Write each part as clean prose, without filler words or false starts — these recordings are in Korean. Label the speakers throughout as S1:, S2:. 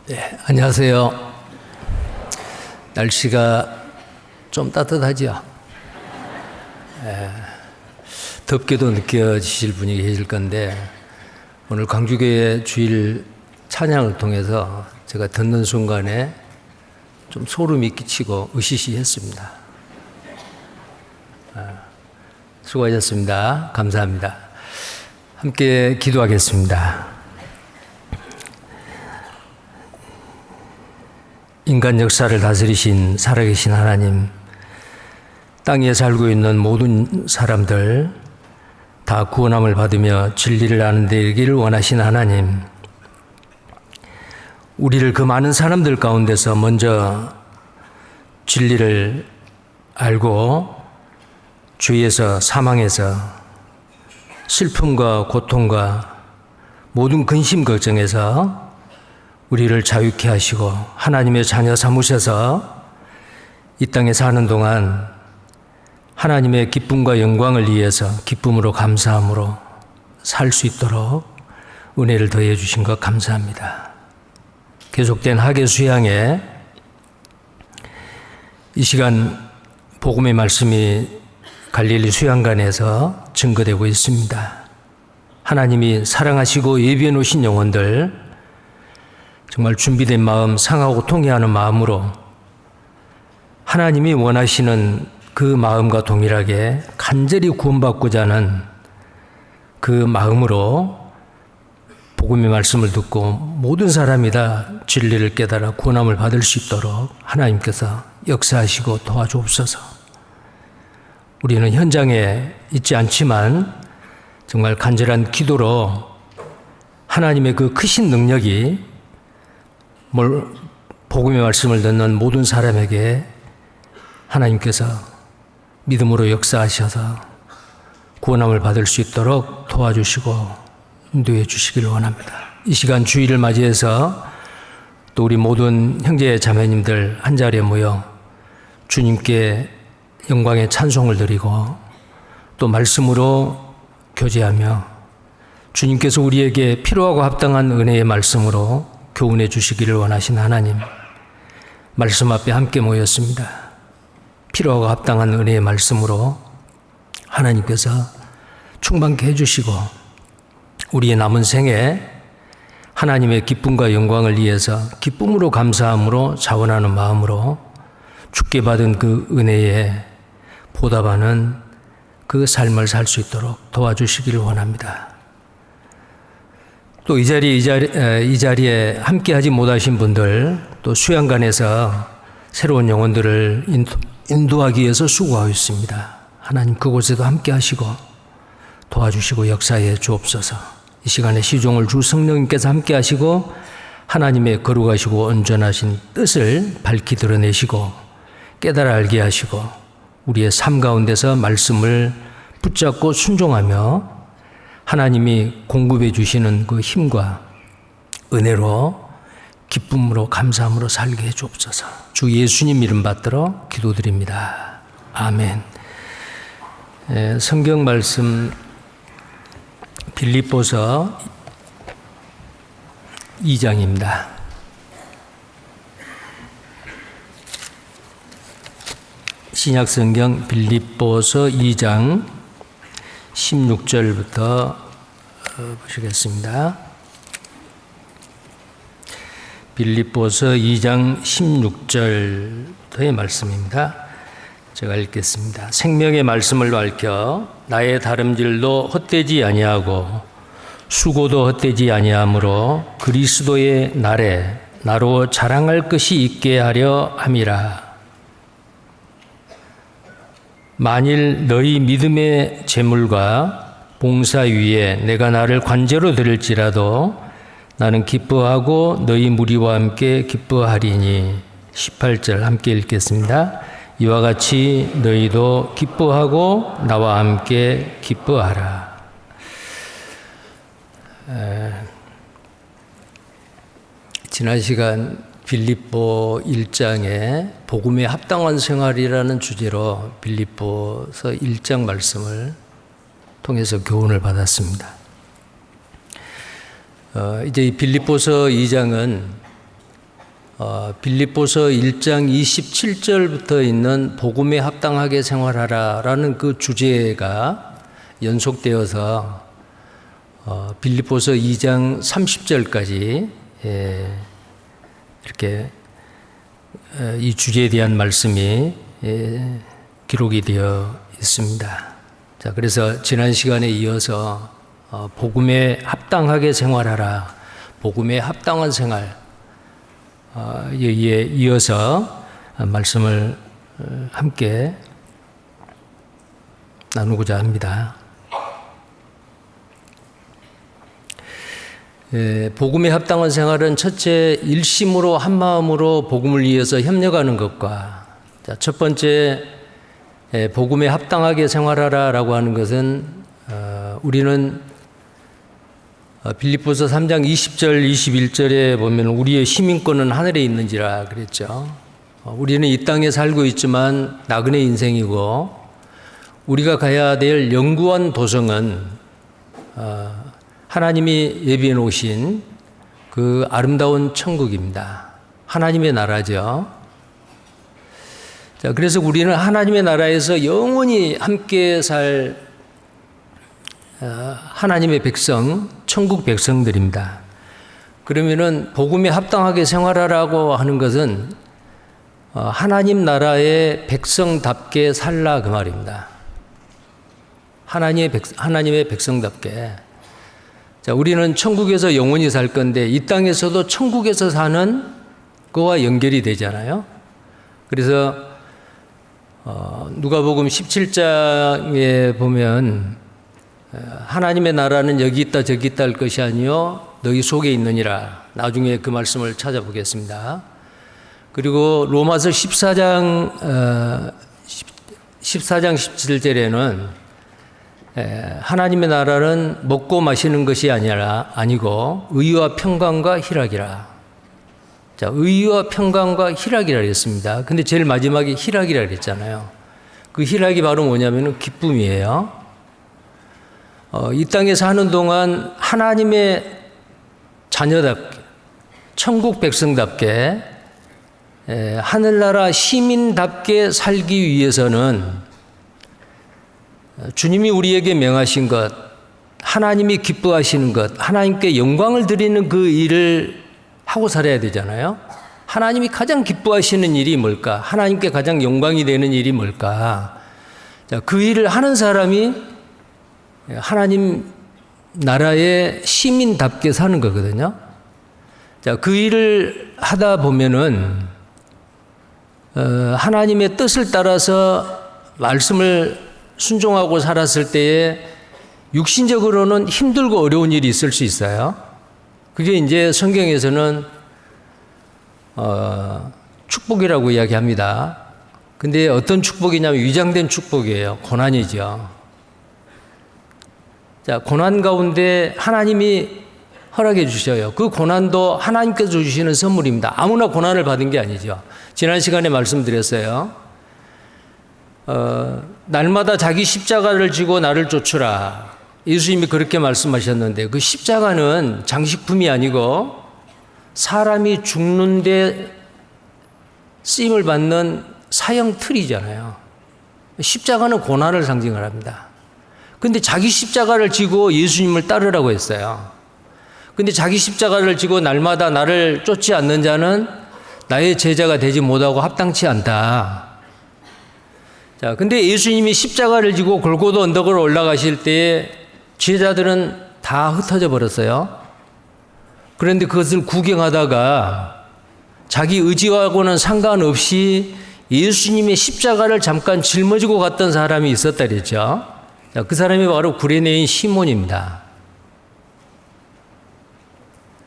S1: 네, 안녕하세요. 날씨가 좀 따뜻하죠? 덥게도 느껴지실 분이 계실 건데, 오늘 광주교회 주일 찬양을 통해서 제가 듣는 순간에 좀 소름이 끼치고 으시시했습니다. 수고하셨습니다. 감사합니다. 함께 기도하겠습니다. 인간 역사를 다스리신 살아계신 하나님, 땅에 살고 있는 모든 사람들 다 구원함을 받으며 진리를 아는 데 이르기를 원하신 하나님, 우리를 그 많은 사람들 가운데서 먼저 진리를 알고 죄에서 사망에서 슬픔과 고통과 모든 근심 걱정에서 우리를 자유케 하시고 하나님의 자녀 삼으셔서 이 땅에 사는 동안 하나님의 기쁨과 영광을 위해서 기쁨으로 감사함으로 살 수 있도록 은혜를 더해 주신 것 감사합니다. 계속된 학예 수양에 이 시간 복음의 말씀이 갈릴리 수양관에서 증거되고 있습니다. 하나님이 사랑하시고 예비해 놓으신 영혼들, 정말 준비된 마음, 상하고 통회하는 마음으로 하나님이 원하시는 그 마음과 동일하게 간절히 구원받고자 하는 그 마음으로 복음의 말씀을 듣고 모든 사람이 다 진리를 깨달아 구원함을 받을 수 있도록 하나님께서 역사하시고 도와주옵소서. 우리는 현장에 있지 않지만 정말 간절한 기도로 하나님의 그 크신 능력이 복음의 말씀을 듣는 모든 사람에게 하나님께서 믿음으로 역사하셔서 구원함을 받을 수 있도록 도와주시고 인도해 주시기를 원합니다. 이 시간 주일을 맞이해서 또 우리 모든 형제 자매님들 한자리에 모여 주님께 영광의 찬송을 드리고 또 말씀으로 교제하며 주님께서 우리에게 필요하고 합당한 은혜의 말씀으로 교훈해 주시기를 원하신 하나님, 말씀 앞에 함께 모였습니다. 필요하고 합당한 은혜의 말씀으로 하나님께서 충만케 해주시고 우리의 남은 생에 하나님의 기쁨과 영광을 위해서 기쁨으로 감사함으로 자원하는 마음으로 주께 받은 그 은혜에 보답하는 그 삶을 살 수 있도록 도와주시기를 원합니다. 또 이 자리에 함께하지 못하신 분들, 또 수양관에서 새로운 영혼들을 인도하기 위해서 수고하고 있습니다. 하나님 그곳에도 함께하시고 도와주시고 역사해 주옵소서. 이 시간에 시종을 주 성령님께서 함께하시고 하나님의 거룩하시고 온전하신 뜻을 밝히 드러내시고 깨달아 알게 하시고 우리의 삶 가운데서 말씀을 붙잡고 순종하며 하나님이 공급해 주시는 그 힘과 은혜로 기쁨으로 감사함으로 살게 해 주옵소서. 주 예수님 이름 받들어 기도드립니다. 아멘. 성경 말씀 빌립보서 2장입니다. 신약 성경 빌립보서 2장 16절부터 보시겠습니다. 빌립보서 2장 16절부터의 말씀입니다. 제가 읽겠습니다. 생명의 말씀을 밝혀 나의 다름질도 헛되지 아니하고 수고도 헛되지 아니하므로 그리스도의 날에 나로 자랑할 것이 있게 하려 함이라. 만일 너희 믿음의 재물과 봉사 위에 내가 나를 관제로 드릴지라도 나는 기뻐하고 너희 무리와 함께 기뻐하리니. 18절 함께 읽겠습니다. 이와 같이 너희도 기뻐하고 나와 함께 기뻐하라. 지난 시간 빌립보 1장에 복음에 합당한 생활이라는 주제로 빌립보서 1장 말씀을 통해서 교훈을 받았습니다. 이제 이 빌립보서 2장은 빌립보서 1장 27절부터 있는 복음에 합당하게 생활하라라는 그 주제가 연속되어서 빌립보서 2장 30절까지 이렇게 이 주제에 대한 말씀이 기록이 되어 있습니다. 자, 그래서 지난 시간에 이어서 복음에 합당하게 생활하라, 복음에 합당한 생활, 여기에 이어서 말씀을 함께 나누고자 합니다. 복음에 합당한 생활은 첫째, 일심으로 한마음으로 복음을 위해서 협력하는 것과, 첫 번째, 복음에 합당하게 생활하라라고 하는 것은 우리는 빌립보서 3장 20절 21절에 보면 우리의 시민권은 하늘에 있는지라 그랬죠. 우리는 이 땅에 살고 있지만 나그네 인생이고 우리가 가야 될 영구한 도성은 하나님이 예비해 놓으신 그 아름다운 천국입니다. 하나님의 나라죠. 자, 그래서 우리는 하나님의 나라에서 영원히 함께 살 하나님의 백성, 천국 백성들입니다. 그러면은 복음에 합당하게 생활하라고 하는 것은 하나님 나라의 백성답게 살라 그 말입니다. 하나님의 백성답게. 자, 우리는 천국에서 영원히 살 건데 이 땅에서도 천국에서 사는 거와 연결이 되잖아요. 그래서 누가복음 17장에 보면 하나님의 나라는 여기 있다 저기 있다 할 것이 아니요 너희 속에 있느니라. 나중에 그 말씀을 찾아보겠습니다. 그리고 로마서 14장 17절에는 하나님의 나라는 먹고 마시는 것이 아니고 의와 평강과 희락이라. 자, 의와 평강과 희락이라 그랬습니다. 근데 제일 마지막에 희락이라 그랬잖아요. 그 희락이 바로 뭐냐면 기쁨이에요. 이 땅에 사는 동안 하나님의 자녀답게, 천국 백성답게, 하늘나라 시민답게 살기 위해서는 주님이 우리에게 명하신 것, 하나님이 기뻐하시는 것, 하나님께 영광을 드리는 그 일을 하고 살아야 되잖아요. 하나님이 가장 기뻐하시는 일이 뭘까? 하나님께 가장 영광이 되는 일이 뭘까? 자, 그 일을 하는 사람이 하나님 나라의 시민답게 사는 거거든요. 자, 그 일을 하다 보면은 하나님의 뜻을 따라서 말씀을 순종하고 살았을 때에 육신적으로는 힘들고 어려운 일이 있을 수 있어요. 그게 이제 성경에서는 축복이라고 이야기합니다. 근데 어떤 축복이냐면 위장된 축복이에요. 고난이죠. 자, 고난 가운데 하나님이 허락해 주셔요. 그 고난도 하나님께서 주시는 선물입니다. 아무나 고난을 받은 게 아니죠. 지난 시간에 말씀드렸어요. 날마다 자기 십자가를 지고 나를 쫓으라. 예수님이 그렇게 말씀하셨는데 그 십자가는 장식품이 아니고 사람이 죽는데 쓰임을 받는 사형 틀이잖아요. 십자가는 고난을 상징을 합니다. 근데 자기 십자가를 지고 예수님을 따르라고 했어요. 근데 자기 십자가를 지고 날마다 나를 쫓지 않는 자는 나의 제자가 되지 못하고 합당치 않다. 자, 근데 예수님이 십자가를 지고 골고다 언덕을 올라가실 때에 제자들은 다 흩어져 버렸어요. 그런데 그것을 구경하다가 자기 의지하고는 상관없이 예수님의 십자가를 잠깐 짊어지고 갔던 사람이 있었다 그랬죠. 자, 그 사람이 바로 구레네인 시몬입니다.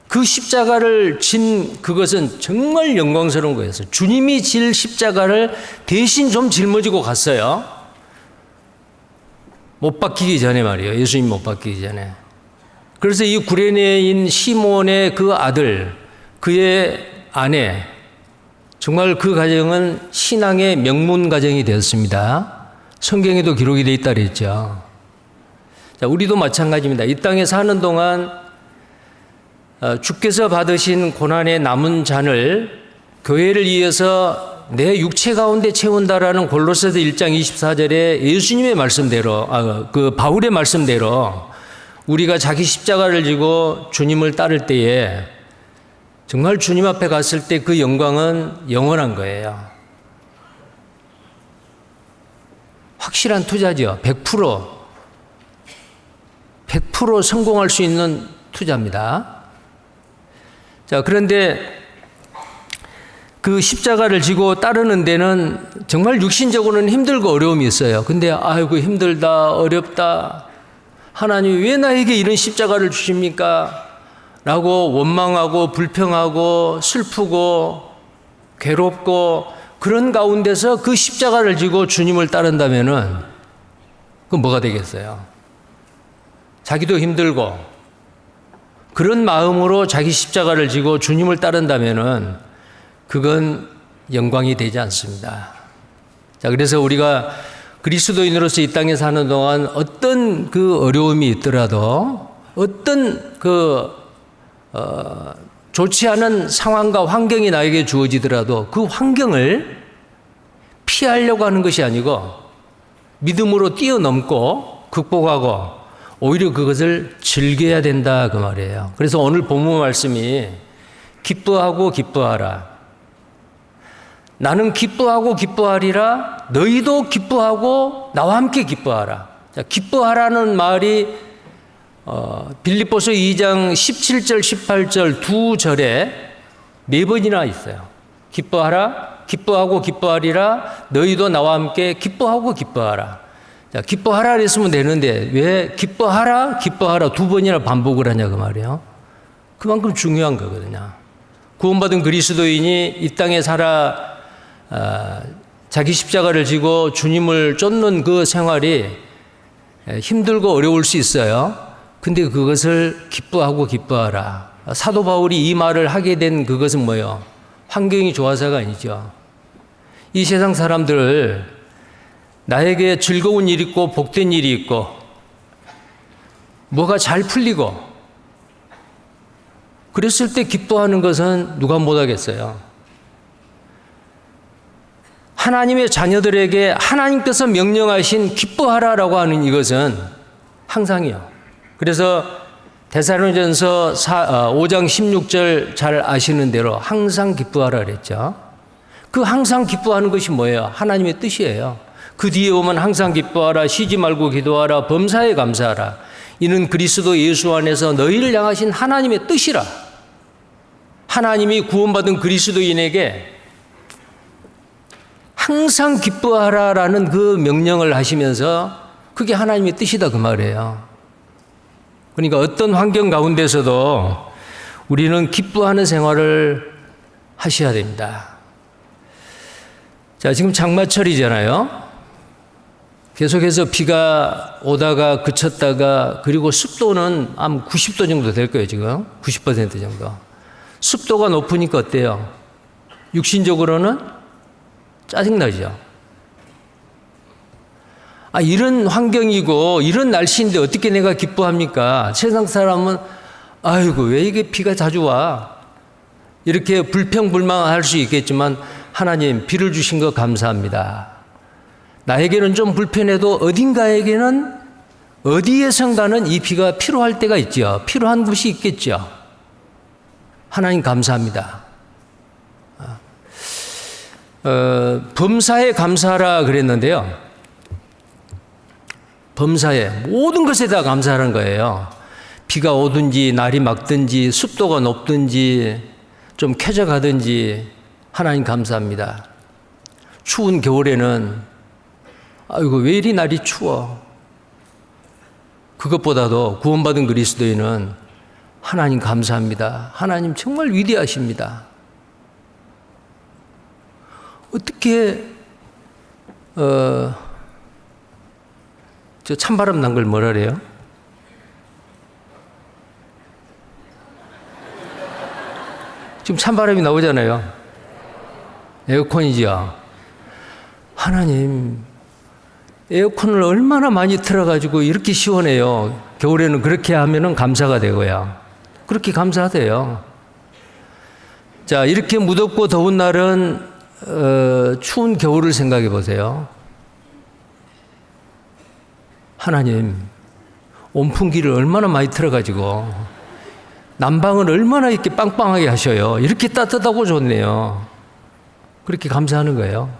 S1: 그 십자가를 진 그것은 정말 영광스러운 거였어요. 주님이 질 십자가를 대신 좀 짊어지고 갔어요. 못 박히기 전에 말이에요. 예수님 못 박히기 전에. 그래서 이 구레네인 시몬의 그 아들, 그의 아내, 정말 그 가정은 신앙의 명문 가정이 되었습니다. 성경에도 기록이 되어 있다 그랬죠. 자, 우리도 마찬가지입니다. 이 땅에 사는 동안 주께서 받으신 고난의 남은 잔을 교회를 위해서 내 육체 가운데 채운다라는 골로새서 1장 24절에 예수님의 말씀대로, 그 바울의 말씀대로 우리가 자기 십자가를 지고 주님을 따를 때에 정말 주님 앞에 갔을 때 그 영광은 영원한 거예요. 확실한 투자죠. 100% 성공할 수 있는 투자입니다. 자, 그런데 그 십자가를 지고 따르는 데는 정말 육신적으로는 힘들고 어려움이 있어요. 근데 아이고 힘들다, 어렵다. 하나님 왜 나에게 이런 십자가를 주십니까? 라고 원망하고 불평하고 슬프고 괴롭고 그런 가운데서 그 십자가를 지고 주님을 따른다면은 그건 뭐가 되겠어요? 자기도 힘들고 그런 마음으로 자기 십자가를 지고 주님을 따른다면은 그건 영광이 되지 않습니다. 자, 그래서 우리가 그리스도인으로서 이 땅에 사는 동안 어떤 그 어려움이 있더라도 어떤 좋지 않은 상황과 환경이 나에게 주어지더라도 그 환경을 피하려고 하는 것이 아니고 믿음으로 뛰어넘고 극복하고 오히려 그것을 즐겨야 된다 그 말이에요. 그래서 오늘 본문 말씀이 기뻐하고 기뻐하라. 나는 기뻐하고 기뻐하리라. 너희도 기뻐하고 나와 함께 기뻐하라. 자, 기뻐하라는 말이 빌립보서 2장 17절 18절 두 절에 네 번이나 있어요. 기뻐하라, 기뻐하고 기뻐하리라. 너희도 나와 함께 기뻐하고 기뻐하라. 자, 기뻐하라 그랬으면 되는데 왜 기뻐하라, 기뻐하라 두 번이나 반복을 하냐 그 말이에요. 그만큼 중요한 거거든요. 구원받은 그리스도인이 이 땅에 살아 자기 십자가를 지고 주님을 쫓는 그 생활이 힘들고 어려울 수 있어요. 근데 그것을 기뻐하고 기뻐하라. 사도 바울이 이 말을 하게 된 그것은 뭐예요? 환경이 좋아서가 아니죠. 이 세상 사람들 나에게 즐거운 일이 있고 복된 일이 있고 뭐가 잘 풀리고 그랬을 때 기뻐하는 것은 누가 못하겠어요. 하나님의 자녀들에게 하나님께서 명령하신 기뻐하라라고 하는 이것은 항상이요. 그래서 데살로니가전서 5장 16절 잘 아시는 대로 항상 기뻐하라 그랬죠. 그 항상 기뻐하는 것이 뭐예요? 하나님의 뜻이에요. 그 뒤에 오면 항상 기뻐하라, 쉬지 말고 기도하라, 범사에 감사하라. 이는 그리스도 예수 안에서 너희를 향하신 하나님의 뜻이라. 하나님이 구원받은 그리스도인에게 항상 기뻐하라라는 그 명령을 하시면서 그게 하나님의 뜻이다 그 말이에요. 그러니까 어떤 환경 가운데서도 우리는 기뻐하는 생활을 하셔야 됩니다. 자, 지금 장마철이잖아요. 계속해서 비가 오다가 그쳤다가 그리고 습도는 한 90도 정도 될 거예요, 지금. 90% 정도. 습도가 높으니까 어때요? 육신적으로는 짜증나죠. 이런 환경이고 이런 날씨인데 어떻게 내가 기뻐합니까? 세상 사람은 아이고 왜 이게 비가 자주 와? 이렇게 불평불만할 수 있겠지만 하나님 비를 주신 거 감사합니다. 나에게는 좀 불편해도 어딘가에게는 어디에선가는 이 비가 필요할 때가 있죠. 필요한 곳이 있겠죠. 하나님 감사합니다. 범사에 감사하라 그랬는데요. 범사에 모든 것에 다 감사하는 거예요. 비가 오든지 날이 맑든지 습도가 높든지 좀 쾌적하든지 하나님 감사합니다. 추운 겨울에는 아이고 왜 이리 날이 추워. 그것보다도 구원받은 그리스도인은 하나님 감사합니다. 하나님 정말 위대하십니다. 어떻게 저 찬바람 난 걸 뭐라 그래요? 지금 찬바람이 나오잖아요. 에어컨이죠. 하나님, 에어컨을 얼마나 많이 틀어가지고 이렇게 시원해요. 겨울에는 그렇게 하면은 감사가 되고요. 그렇게 감사하대요. 자, 이렇게 무덥고 더운 날은 추운 겨울을 생각해 보세요. 하나님, 온풍기를 얼마나 많이 틀어가지고 난방을 얼마나 이렇게 빵빵하게 하셔요. 이렇게 따뜻하고 좋네요. 그렇게 감사하는 거예요.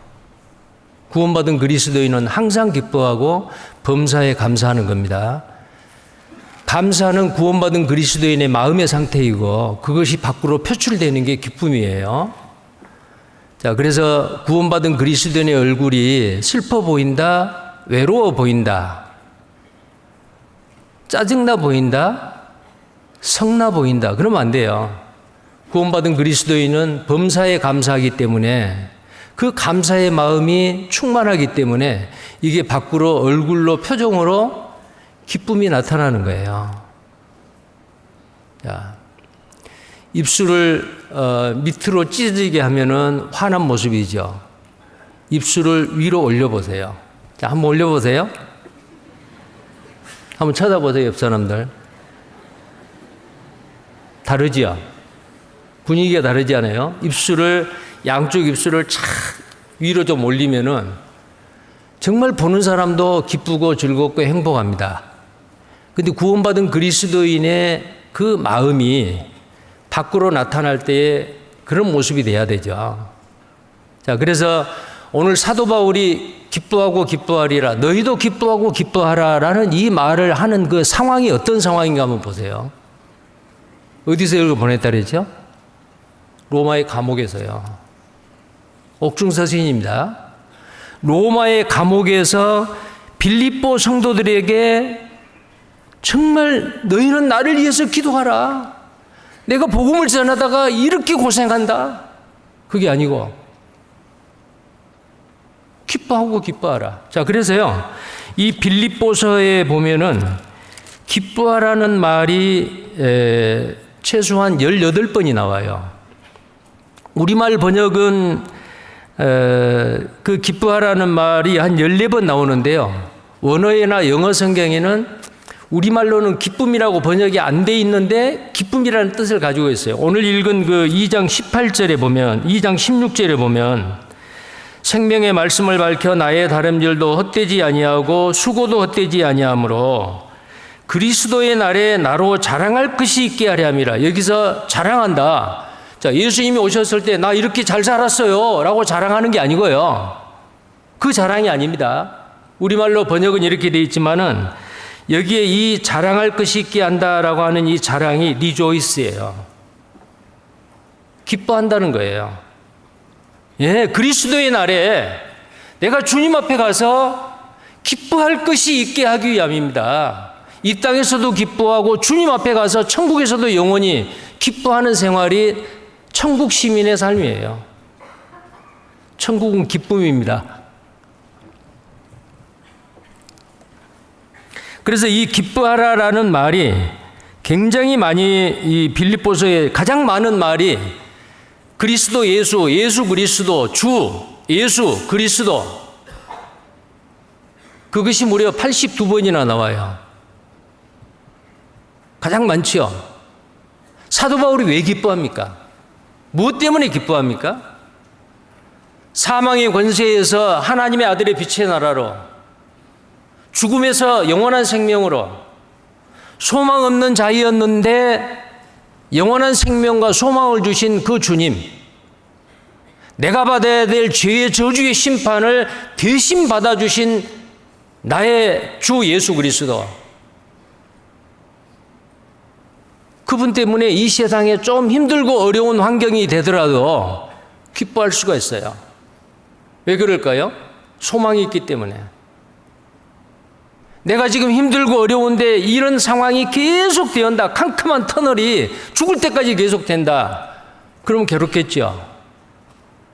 S1: 구원받은 그리스도인은 항상 기뻐하고 범사에 감사하는 겁니다. 감사는 구원받은 그리스도인의 마음의 상태이고 그것이 밖으로 표출되는 게 기쁨이에요. 자, 그래서 구원받은 그리스도인의 얼굴이 슬퍼 보인다, 외로워 보인다, 짜증나 보인다, 성나 보인다. 그러면 안 돼요. 구원받은 그리스도인은 범사에 감사하기 때문에 그 감사의 마음이 충만하기 때문에 이게 밖으로 얼굴로 표정으로 기쁨이 나타나는 거예요. 자, 입술을 밑으로 찢어지게 하면은 화난 모습이죠. 입술을 위로 올려보세요. 자, 한번 올려보세요. 한번 쳐다보세요, 옆 사람들. 다르지요? 분위기가 다르지 않아요? 양쪽 입술을 착 위로 좀 올리면은 정말 보는 사람도 기쁘고 즐겁고 행복합니다. 근데 구원받은 그리스도인의 그 마음이 밖으로 나타날 때에 그런 모습이 돼야 되죠. 자, 그래서 오늘 사도 바울이 기뻐하고 기뻐하리라, 너희도 기뻐하고 기뻐하라 라는 이 말을 하는 그 상황이 어떤 상황인가 한번 보세요. 어디서 이걸 보냈다 그랬죠? 로마의 감옥에서요. 옥중서신입니다. 로마의 감옥에서 빌립보 성도들에게 정말 너희는 나를 위해서 기도하라. 내가 복음을 전하다가 이렇게 고생한다. 그게 아니고 기뻐하고 기뻐하라. 자, 그래서요, 이 빌립보서에 보면은 기뻐하라는 말이 최소한 18번이 나와요. 우리말 번역은 그 기뻐하라는 말이 한 14번 나오는데요. 원어나 영어 성경에는 우리말로는 기쁨이라고 번역이 안 돼 있는데 기쁨이라는 뜻을 가지고 있어요. 오늘 읽은 그 2장 18절에 보면, 2장 16절에 보면 생명의 말씀을 밝혀 나의 다름질도 헛되지 아니하고 수고도 헛되지 아니하므로 그리스도의 날에 나로 자랑할 것이 있게 하려 함이라. 여기서 자랑한다. 자, 예수님이 오셨을 때 나 이렇게 잘 살았어요 라고 자랑하는 게 아니고요. 그 자랑이 아닙니다. 우리말로 번역은 이렇게 돼 있지만은 여기에 이 자랑할 것이 있게 한다라고 하는 이 자랑이 리조이스예요. 기뻐한다는 거예요. 예, 그리스도의 날에 내가 주님 앞에 가서 기뻐할 것이 있게 하기 위함입니다. 이 땅에서도 기뻐하고 주님 앞에 가서 천국에서도 영원히 기뻐하는 생활이 천국 시민의 삶이에요. 천국은 기쁨입니다. 그래서 이 기뻐하라라는 말이 굉장히 많이 이 빌립보서에 가장 많은 말이 그리스도 예수, 예수 그리스도, 주, 예수 그리스도, 그것이 무려 82번이나 나와요. 가장 많지요. 사도 바울이 왜 기뻐합니까? 무엇 때문에 기뻐합니까? 사망의 권세에서 하나님의 아들의 빛의 나라로, 죽음에서 영원한 생명으로, 소망 없는 자이었는데 영원한 생명과 소망을 주신 그 주님, 내가 받아야 될 죄의 저주의 심판을 대신 받아주신 나의 주 예수 그리스도, 그분 때문에 이 세상에 좀 힘들고 어려운 환경이 되더라도 기뻐할 수가 있어요. 왜 그럴까요? 소망이 있기 때문에. 내가 지금 힘들고 어려운데 이런 상황이 계속 되온다. 캄캄한 터널이 죽을 때까지 계속된다. 그러면 괴롭겠죠.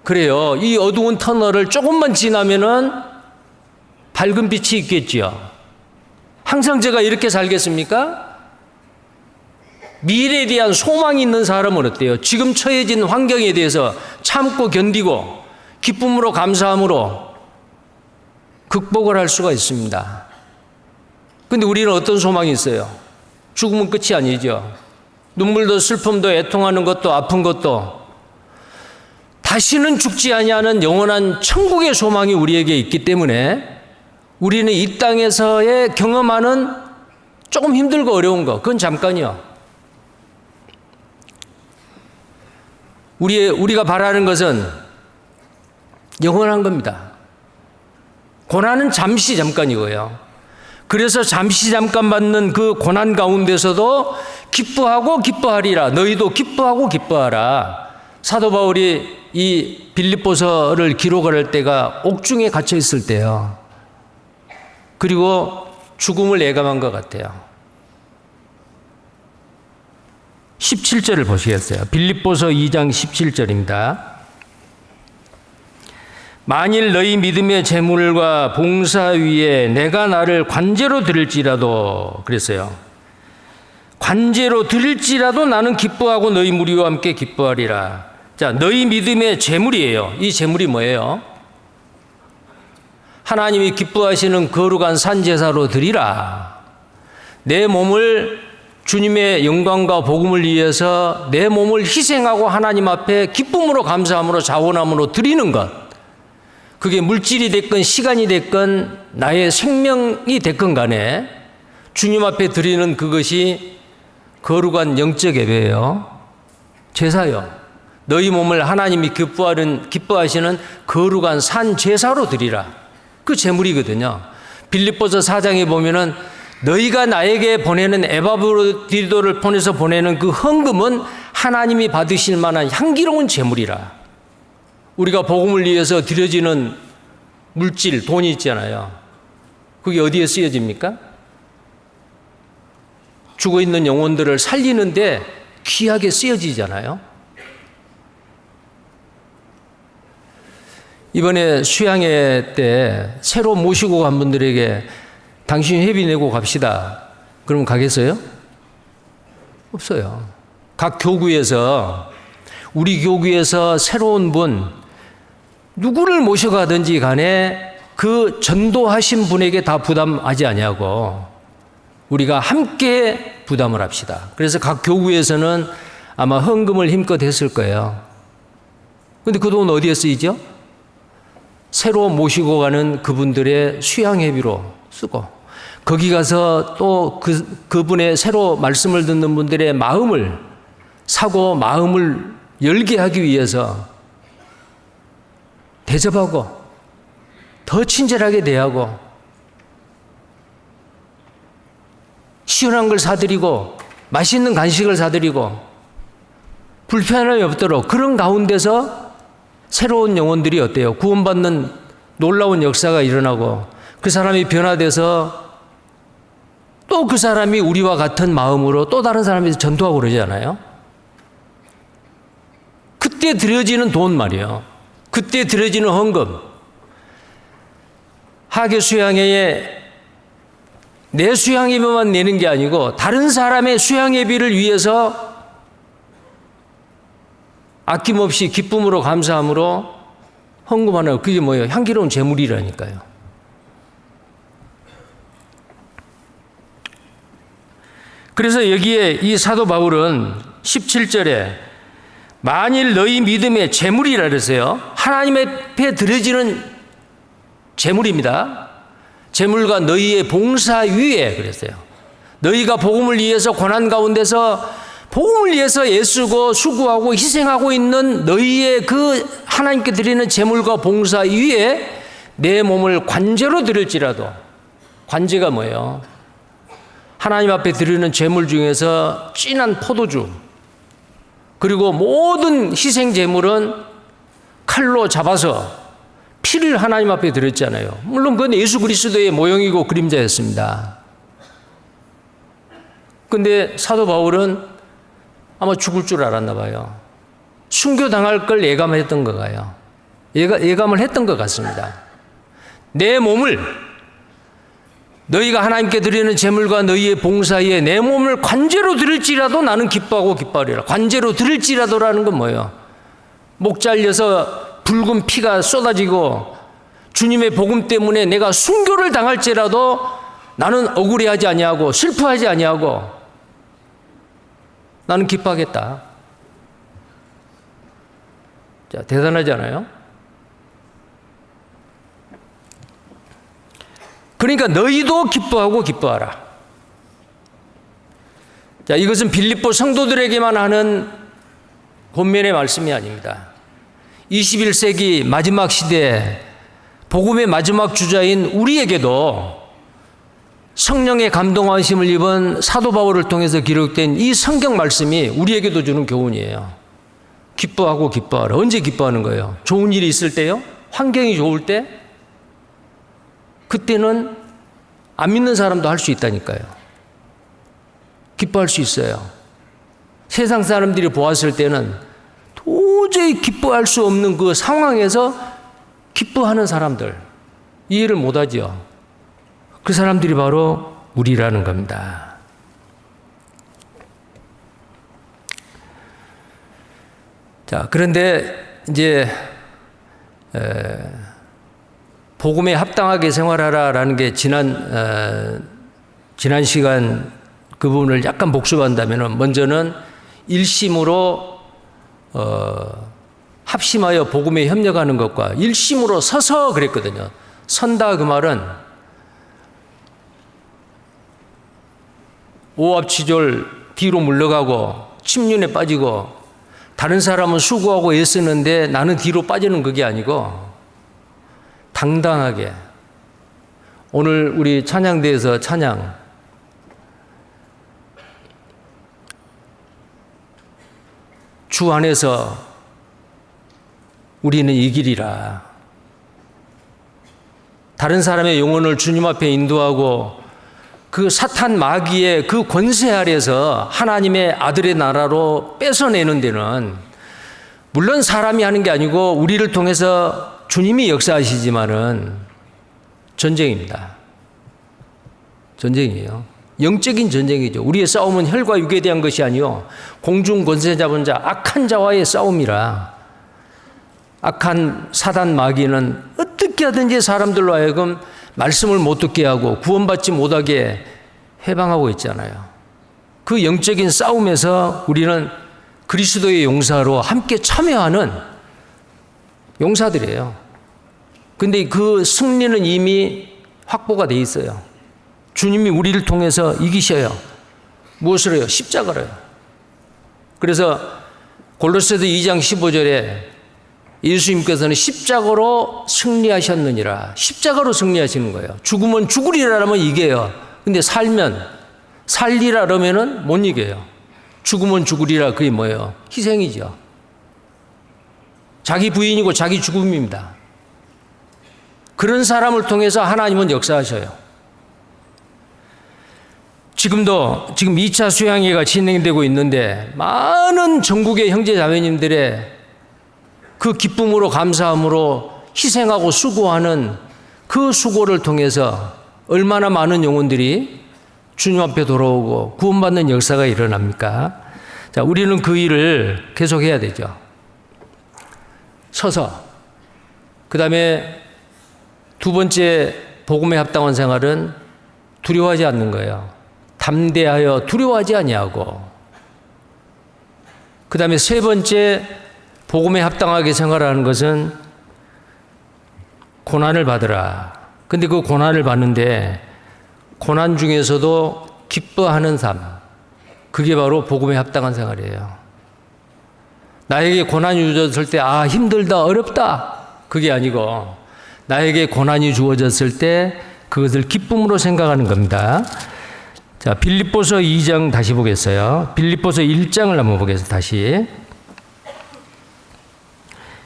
S1: 그래요. 이 어두운 터널을 조금만 지나면은 밝은 빛이 있겠죠. 항상 제가 이렇게 살겠습니까? 미래에 대한 소망이 있는 사람은 어때요? 지금 처해진 환경에 대해서 참고 견디고 기쁨으로 감사함으로 극복을 할 수가 있습니다. 근데 우리는 어떤 소망이 있어요? 죽으면 끝이 아니죠. 눈물도 슬픔도 애통하는 것도 아픈 것도 다시는 죽지 아니하는 영원한 천국의 소망이 우리에게 있기 때문에 우리는 이 땅에서의 경험하는 조금 힘들고 어려운 거, 그건 잠깐이요. 우리가 바라는 것은 영원한 겁니다. 고난은 잠시 잠깐이고요. 그래서 잠시 잠깐 받는 그 고난 가운데서도 기뻐하고 기뻐하리라. 너희도 기뻐하고 기뻐하라. 사도 바울이 이 빌립보서를 기록을 할 때가 옥중에 갇혀 있을 때요. 그리고 죽음을 예감한 것 같아요. 17절을 보시겠어요? 빌립보서 2장 17절입니다. 만일 너희 믿음의 재물과 봉사 위에 내가 나를 관제로 드릴지라도, 그랬어요. 관제로 드릴지라도 나는 기뻐하고 너희 무리와 함께 기뻐하리라. 자, 너희 믿음의 재물이에요. 이 재물이 뭐예요? 하나님이 기뻐하시는 거룩한 산제사로 드리라. 내 몸을 주님의 영광과 복음을 위해서 내 몸을 희생하고 하나님 앞에 기쁨으로 감사함으로 자원함으로 드리는 것. 그게 물질이 됐건 시간이 됐건 나의 생명이 됐건 간에 주님 앞에 드리는 그것이 거룩한 영적 예배예요. 제사요. 너희 몸을 하나님이 기뻐하시는 거룩한 산 제사로 드리라. 그 제물이거든요. 빌립보서 4장에 보면은 너희가 나에게 보내는 에바브로디도를 보내서 보내는 그 헌금은 하나님이 받으실 만한 향기로운 제물이라. 우리가 복음을 위해서 드려지는 물질, 돈이 있잖아요. 그게 어디에 쓰여집니까? 죽어있는 영혼들을 살리는데 귀하게 쓰여지잖아요. 이번에 수양회 때 새로 모시고 간 분들에게 당신 회비 내고 갑시다. 그러면 가겠어요? 없어요. 각 교구에서, 우리 교구에서 새로운 분, 누구를 모셔가든지 간에 그 전도하신 분에게 다 부담하지 아니하고 우리가 함께 부담을 합시다. 그래서 각 교구에서는 아마 헌금을 힘껏 했을 거예요. 그런데 그 돈 어디에 쓰이죠? 새로 모시고 가는 그분들의 수양회비로 쓰고, 거기 가서 또 그분의 새로 말씀을 듣는 분들의 마음을 사고 마음을 열게 하기 위해서 대접하고 더 친절하게 대하고 시원한 걸 사드리고 맛있는 간식을 사드리고 불편함이 없도록, 그런 가운데서 새로운 영혼들이 어때요? 구원받는 놀라운 역사가 일어나고 그 사람이 변화돼서 또 그 사람이 우리와 같은 마음으로 또 다른 사람에게 전도하고 그러잖아요. 그때 드려지는 돈 말이에요. 그때 드려지는 헌금. 하계 수양회에 내 수양예비만 내는 게 아니고 다른 사람의 수양예비를 위해서 아낌없이 기쁨으로 감사함으로 헌금하는, 그게 뭐예요? 향기로운 제물이라니까요. 그래서 여기에 이 사도 바울은 17절에 만일 너희 믿음의 제물이라 그랬어요. 하나님 앞에 드려지는 제물입니다. 제물과 너희의 봉사 위에 그랬어요. 너희가 복음을 위해서 고난 가운데서 복음을 위해서 애쓰고 수고하고 희생하고 있는 너희의 그 하나님께 드리는 제물과 봉사 위에 내 몸을 관제로 드릴지라도. 관제가 뭐예요? 하나님 앞에 드리는 제물 중에서 진한 포도주, 그리고 모든 희생 제물은 칼로 잡아서 피를 하나님 앞에 드렸잖아요. 물론 그건 예수 그리스도의 모형이고 그림자였습니다. 그런데 사도 바울은 아마 죽을 줄 알았나 봐요. 순교당할 걸 예감했던 것 같아요. 예감을 했던 것 같습니다. 내 몸을, 너희가 하나님께 드리는 제물과 너희의 봉사에 내 몸을 관제로 드릴지라도 나는 기뻐하고 기뻐하리라. 관제로 드릴지라도라는 건 뭐예요? 목 잘려서 붉은 피가 쏟아지고 주님의 복음 때문에 내가 순교를 당할지라도 나는 억울해하지 아니하고 슬퍼하지 아니하고 나는 기뻐하겠다. 자, 대단하지 않아요? 그러니까 너희도 기뻐하고 기뻐하라. 자, 이것은 빌립보 성도들에게만 하는 권면의 말씀이 아닙니다. 21세기 마지막 시대 복음의 마지막 주자인 우리에게도 성령의 감동하심을 입은 사도 바울을 통해서 기록된 이 성경 말씀이 우리에게도 주는 교훈이에요. 기뻐하고 기뻐하라. 언제 기뻐하는 거예요? 좋은 일이 있을 때요? 환경이 좋을 때? 그때는 안 믿는 사람도 할 수 있다니까요. 기뻐할 수 있어요. 세상 사람들이 보았을 때는 도저히 기뻐할 수 없는 그 상황에서 기뻐하는 사람들, 이해를 못하죠. 그 사람들이 바로 우리라는 겁니다. 자, 그런데 이제 복음에 합당하게 생활하라라는 게 지난 시간 그 부분을 약간 복습한다면 먼저는 일심으로 합심하여 복음에 협력하는 것과 일심으로 서서 그랬거든요. 선다 그 말은 오합지졸 뒤로 물러가고 침륜에 빠지고 다른 사람은 수고하고 애쓰는데 나는 뒤로 빠지는 그게 아니고 당당하게 오늘 우리 찬양대에서 찬양 주 안에서 우리는 이기리라. 다른 사람의 영혼을 주님 앞에 인도하고 그 사탄 마귀의 그 권세 아래서 하나님의 아들의 나라로 뺏어내는 데는 물론 사람이 하는 게 아니고 우리를 통해서 주님이 역사하시지만은 전쟁입니다. 전쟁이에요. 영적인 전쟁이죠. 우리의 싸움은 혈과 육에 대한 것이 아니요 공중 권세 잡은 자 악한 자와의 싸움이라. 악한 사단 마귀는 어떻게 하든지 사람들로 하여금 말씀을 못 듣게 하고 구원받지 못하게 해방하고 있잖아요. 그 영적인 싸움에서 우리는 그리스도의 용사로 함께 참여하는 용사들이에요. 근데 그 승리는 이미 확보가 돼 있어요. 주님이 우리를 통해서 이기셔요. 무엇을 해요? 십자가로요. 그래서 골로새서 2장 15절에 예수님께서는 십자가로 승리하셨느니라. 십자가로 승리하시는 거예요. 죽으면 죽으리라 하면 이겨요. 근데 살면 살리라 그러면은 못 이겨요. 죽으면 죽으리라 그게 뭐예요? 희생이죠. 자기 부인이고 자기 죽음입니다. 그런 사람을 통해서 하나님은 역사하셔요. 지금 2차 수양회가 진행되고 있는데 많은 전국의 형제 자매님들의 그 기쁨으로 감사함으로 희생하고 수고하는 그 수고를 통해서 얼마나 많은 영혼들이 주님 앞에 돌아오고 구원받는 역사가 일어납니까? 자, 우리는 그 일을 계속해야 되죠. 서서. 그 다음에 두 번째 복음에 합당한 생활은 두려워하지 않는 거예요. 담대하여 두려워하지 아니하고. 그 다음에 세 번째 복음에 합당하게 생활하는 것은 고난을 받으라. 근데 그 고난을 받는데 고난 중에서도 기뻐하는 삶. 그게 바로 복음에 합당한 생활이에요. 나에게 고난이 주어졌을 때 힘들다 어렵다 그게 아니고 나에게 고난이 주어졌을 때 그것을 기쁨으로 생각하는 겁니다. 자, 빌립보서 2장 다시 보겠어요. 빌립보서 1장을 한번 보겠습니다. 다시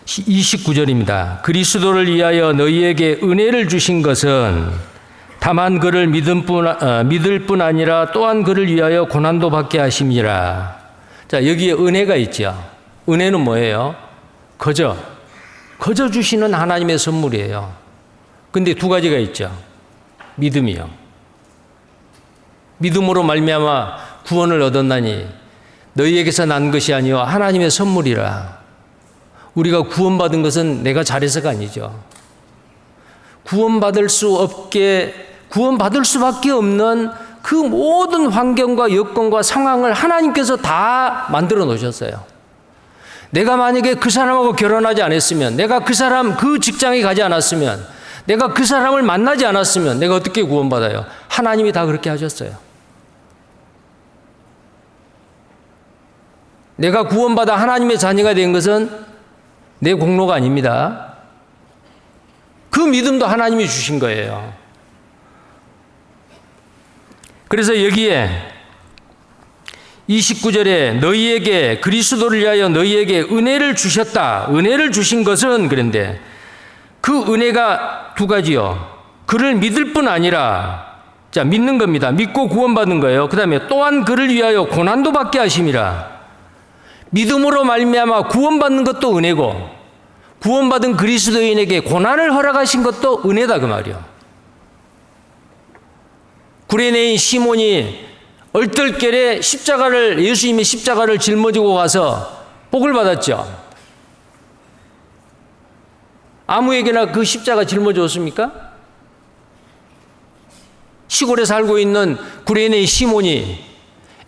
S1: 29절입니다. 그리스도를 위하여 너희에게 은혜를 주신 것은 다만 그를 믿을 뿐 아니라 또한 그를 위하여 고난도 받게 하심이라. 자, 여기에 은혜가 있죠. 은혜는 뭐예요? 거저 주시는 하나님의 선물이에요. 근데 두 가지가 있죠. 믿음이요. 믿음으로 말미암아 구원을 얻었나니 너희에게서 난 것이 아니요 하나님의 선물이라. 우리가 구원받은 것은 내가 잘해서가 아니죠. 구원받을 수밖에 없는 그 모든 환경과 여건과 상황을 하나님께서 다 만들어 놓으셨어요. 내가 만약에 그 사람하고 결혼하지 않았으면, 내가 그 사람 그 직장에 가지 않았으면, 내가 그 사람을 만나지 않았으면 내가 어떻게 구원받아요? 하나님이 다 그렇게 하셨어요. 내가 구원받아 하나님의 자녀가 된 것은 내 공로가 아닙니다. 그 믿음도 하나님이 주신 거예요. 그래서 여기에 29절에 너희에게 그리스도를 위하여 너희에게 은혜를 주셨다. 은혜를 주신 것은 그런데 그 은혜가 두 가지요. 그를 믿을 뿐 아니라, 자, 믿는 겁니다. 믿고 구원받는 거예요. 그 다음에 또한 그를 위하여 고난도 받게 하심이라. 믿음으로 말미암아 구원받는 것도 은혜고, 구원받은 그리스도인에게 고난을 허락하신 것도 은혜다 그 말이요. 구레네인 시몬이 얼떨결에 예수님의 십자가를 짊어지고 가서 복을 받았죠. 아무에게나 그 십자가 짊어졌습니까? 시골에 살고 있는 구레네인 시몬이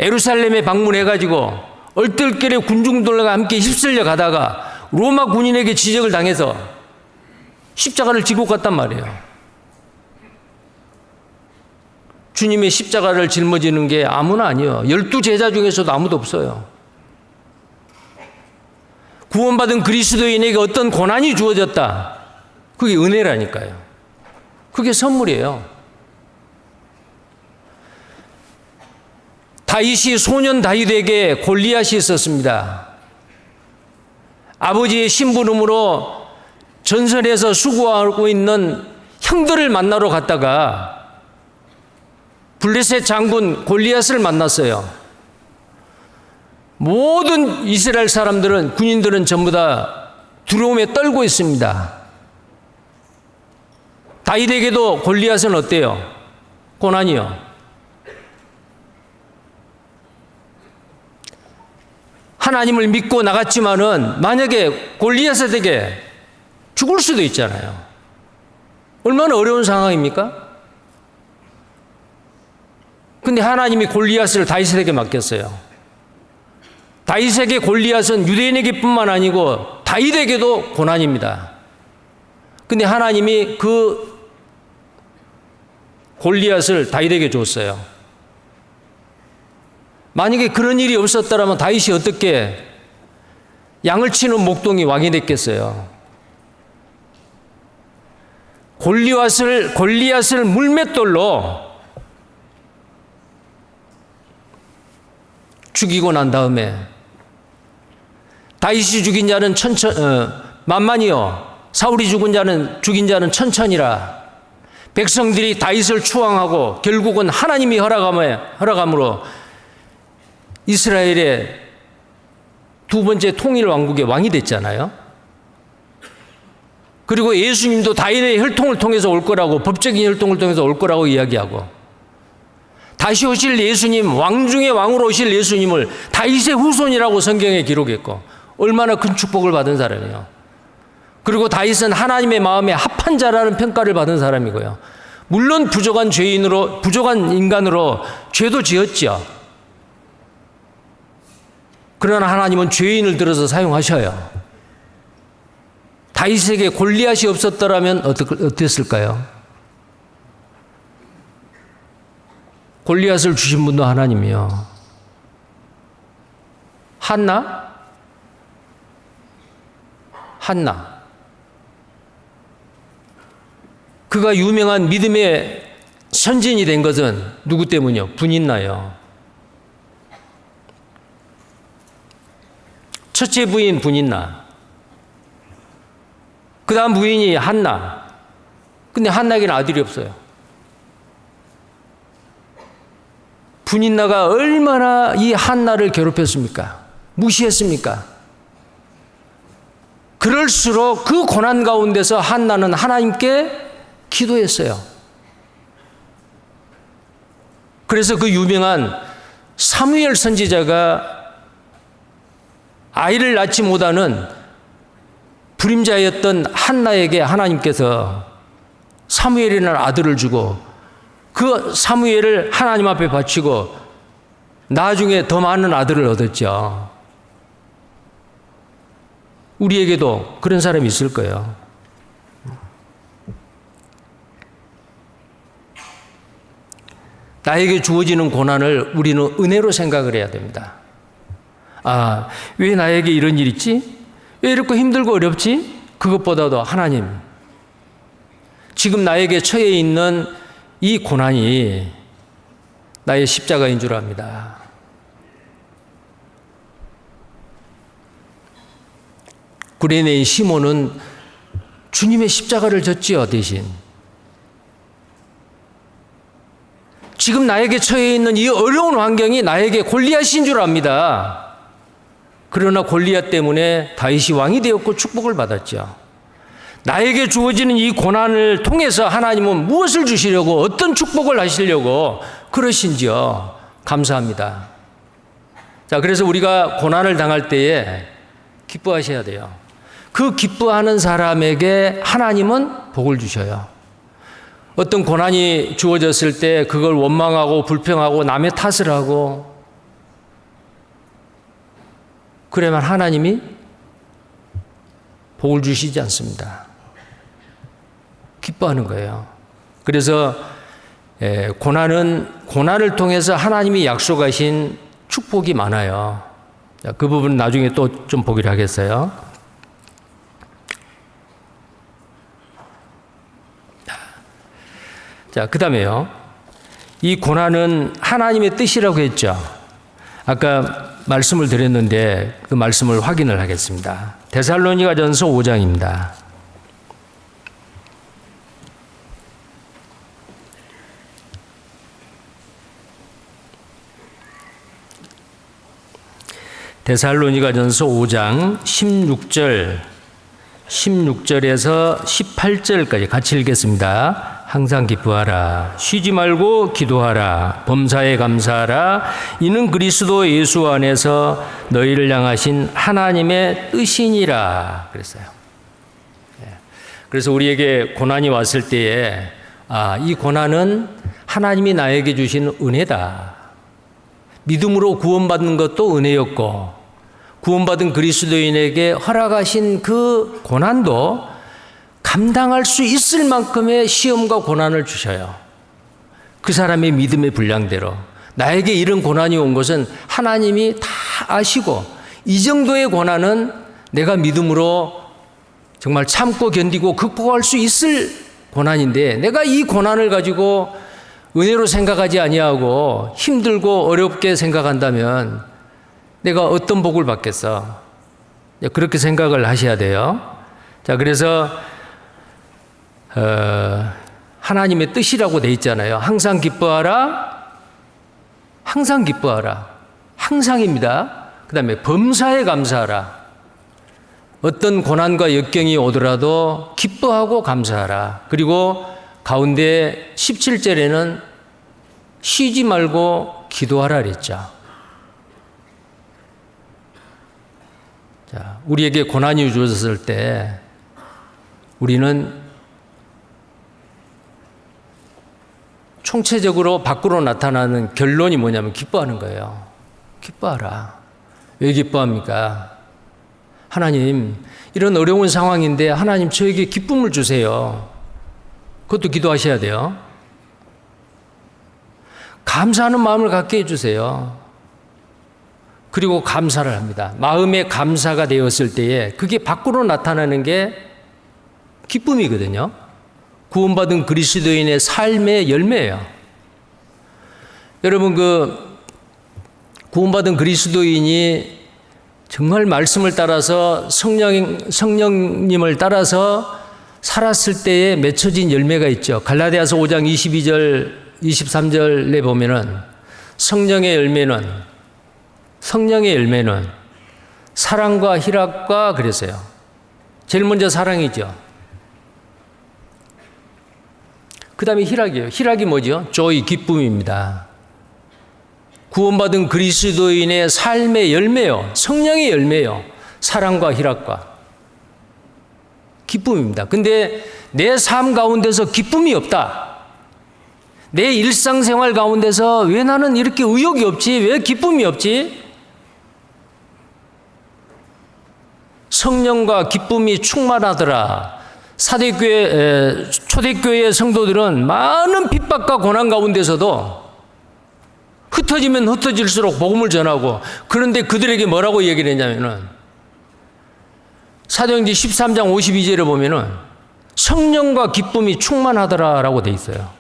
S1: 예루살렘에 방문해가지고 얼떨결에 군중들과 함께 휩쓸려 가다가 로마 군인에게 지적을 당해서 십자가를 지고 갔단 말이에요. 주님의 십자가를 짊어지는 게 아무나 아니에요. 12제자 중에서도 아무도 없어요. 구원받은 그리스도인에게 어떤 고난이 주어졌다. 그게 은혜라니까요. 그게 선물이에요. 다윗이 소년 다윗에게 골리앗이 있었습니다. 아버지의 심부름으로 전선에서 수고하고 있는 형들을 만나러 갔다가 블레셋 장군 골리앗을 만났어요. 모든 이스라엘 사람들은, 군인들은 전부 다 두려움에 떨고 있습니다. 다윗에게도 골리앗은 어때요? 고난이요. 하나님을 믿고 나갔지만은 만약에 골리앗에게 죽을 수도 있잖아요. 얼마나 어려운 상황입니까? 근데 하나님이 골리앗을 다윗에게 맡겼어요. 다윗에게 골리앗은 유대인에게 뿐만 아니고 다윗에게도 고난입니다. 근데 하나님이 그 골리앗을 다윗에게 줬어요. 만약에 그런 일이 없었더라면 다윗이 어떻게 양을 치는 목동이 왕이 됐겠어요? 골리앗을 물맷돌로 죽이고 난 다음에 다윗이 죽인 자는 만만이요 사울이 죽인 자는 천천이라. 백성들이 다윗을 추앙하고 결국은 하나님이 허락함으로 이스라엘의 두 번째 통일 왕국의 왕이 됐잖아요. 그리고 예수님도 다윗의 혈통을 통해서 올 거라고, 법적인 혈통을 통해서 올 거라고 이야기하고, 다시 오실 예수님, 왕 중에 왕으로 오실 예수님을 다윗의 후손이라고 성경에 기록했고, 얼마나 큰 축복을 받은 사람이에요. 그리고 다윗은 하나님의 마음에 합한 자라는 평가를 받은 사람이고요. 물론 부족한 인간으로 죄도 지었죠. 그러나 하나님은 죄인을 들어서 사용하셔요. 다윗에게 골리앗이 없었더라면 어땠을까요? 골리앗을 주신 분도 하나님이요. 한나. 그가 유명한 믿음의 선진이 된 것은 누구 때문이요? 분인나요. 첫째 부인 분인나. 그 다음 부인이 한나. 근데 한나에게는 아들이 없어요. 분인나가 얼마나 이 한나를 괴롭혔습니까? 무시했습니까? 그럴수록 그 고난 가운데서 한나는 하나님께 기도했어요. 그래서 그 유명한 사무엘 선지자가 아이를 낳지 못하는 불임자였던 한나에게 하나님께서 사무엘이라는 아들을 주고 그 사무엘을 하나님 앞에 바치고 나중에 더 많은 아들을 얻었죠. 우리에게도 그런 사람이 있을 거예요. 나에게 주어지는 고난을 우리는 은혜로 생각을 해야 됩니다. 아, 왜 나에게 이런 일이 있지? 왜 이렇게 힘들고 어렵지? 그것보다도 하나님, 지금 나에게 처해 있는 이 고난이 나의 십자가인 줄 압니다. 구레네인 시몬은 주님의 십자가를 졌지요, 대신. 지금 나에게 처해 있는 이 어려운 환경이 나에게 골리앗인 줄 압니다. 그러나 골리앗 때문에 다윗이 왕이 되었고 축복을 받았죠. 나에게 주어지는 이 고난을 통해서 하나님은 무엇을 주시려고, 어떤 축복을 하시려고 그러신지요. 감사합니다. 자, 그래서 우리가 고난을 당할 때에 기뻐하셔야 돼요. 그 기뻐하는 사람에게 하나님은 복을 주셔요. 어떤 고난이 주어졌을 때 그걸 원망하고 불평하고 남의 탓을 하고 그러면 하나님이 복을 주시지 않습니다. 기뻐하는 거예요. 그래서 고난을 통해서 하나님이 약속하신 축복이 많아요. 그 부분은 나중에 또 좀 보기로 하겠어요. 자, 그 다음에요. 이 고난은 하나님의 뜻이라고 했죠. 아까 말씀을 드렸는데 그 말씀을 확인을 하겠습니다. 데살로니가전서 5장입니다. 데살로니가전서 5장 16절에서 18절까지 같이 읽겠습니다. 항상 기뻐하라. 쉬지 말고 기도하라. 범사에 감사하라. 이는 그리스도 예수 안에서 너희를 향하신 하나님의 뜻이니라. 그랬어요. 그래서 우리에게 고난이 왔을 때에 이 고난은 하나님이 나에게 주신 은혜다. 믿음으로 구원받는 것도 은혜였고 구원받은 그리스도인에게 허락하신 그 고난도 감당할 수 있을 만큼의 시험과 고난을 주셔요. 그 사람의 믿음의 분량대로. 나에게 이런 고난이 온 것은 하나님이 다 아시고 이 정도의 고난은 내가 믿음으로 정말 참고 견디고 극복할 수 있을 고난인데 내가 이 고난을 가지고 은혜로 생각하지 아니하고 힘들고 어렵게 생각한다면 내가 어떤 복을 받겠어? 그렇게 생각을 하셔야 돼요. 자, 그래서 하나님의 뜻이라고 돼 있잖아요. 항상 기뻐하라. 항상 기뻐하라. 항상입니다. 그 다음에 범사에 감사하라. 어떤 고난과 역경이 오더라도 기뻐하고 감사하라. 그리고 가운데 17절에는 쉬지 말고 기도하라 그랬죠. 자, 우리에게 고난이 주어졌을 때 우리는 총체적으로 밖으로 나타나는 결론이 뭐냐면 기뻐하는 거예요. 기뻐하라. 왜 기뻐합니까? 하나님, 이런 어려운 상황인데 하나님 저에게 기쁨을 주세요. 그것도 기도하셔야 돼요. 감사하는 마음을 갖게 해주세요. 그리고 감사를 합니다. 마음의 감사가 되었을 때에 그게 밖으로 나타나는 게 기쁨이거든요. 구원받은 그리스도인의 삶의 열매예요. 여러분, 구원받은 그리스도인이 정말 말씀을 따라서 성령님을 따라서 살았을 때에 맺혀진 열매가 있죠. 갈라디아서 5장 22절, 23절에 보면은 성령의 열매는 사랑과 희락과 그랬어요. 제일 먼저 사랑이죠. 그 다음에 희락이에요. 희락이 뭐죠? joy, 기쁨입니다. 구원받은 그리스도인의 삶의 열매요. 성령의 열매요. 사랑과 희락과 기쁨입니다. 근데 내 삶 가운데서 기쁨이 없다. 내 일상생활 가운데서 왜 나는 이렇게 의욕이 없지? 왜 기쁨이 없지? 성령과 기쁨이 충만하더라. 초대교회의 성도들은 많은 핍박과 고난 가운데서도 흩어지면 흩어질수록 복음을 전하고, 그런데 그들에게 뭐라고 얘기를 했냐면은 사도행전 13장 52절에 보면은 성령과 기쁨이 충만하더라라고 돼 있어요.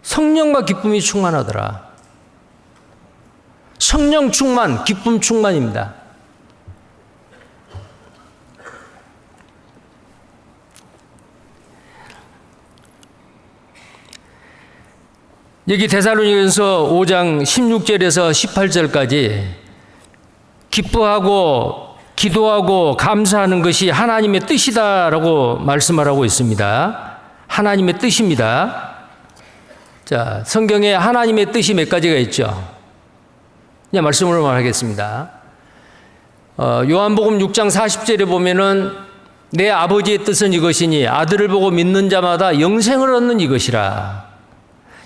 S1: 성령과 기쁨이 충만하더라. 성령 충만, 기쁨 충만입니다. 여기 데살로니가서 5장 16절에서 18절까지 기뻐하고 기도하고 감사하는 것이 하나님의 뜻이다라고 말씀을 하고 있습니다. 하나님의 뜻입니다. 자, 성경에 하나님의 뜻이 몇 가지가 있죠. 그냥 말씀으로 말하겠습니다. 요한복음 6장 40절에 보면은 내 아버지의 뜻은 이것이니 아들을 보고 믿는 자마다 영생을 얻는 이것이라.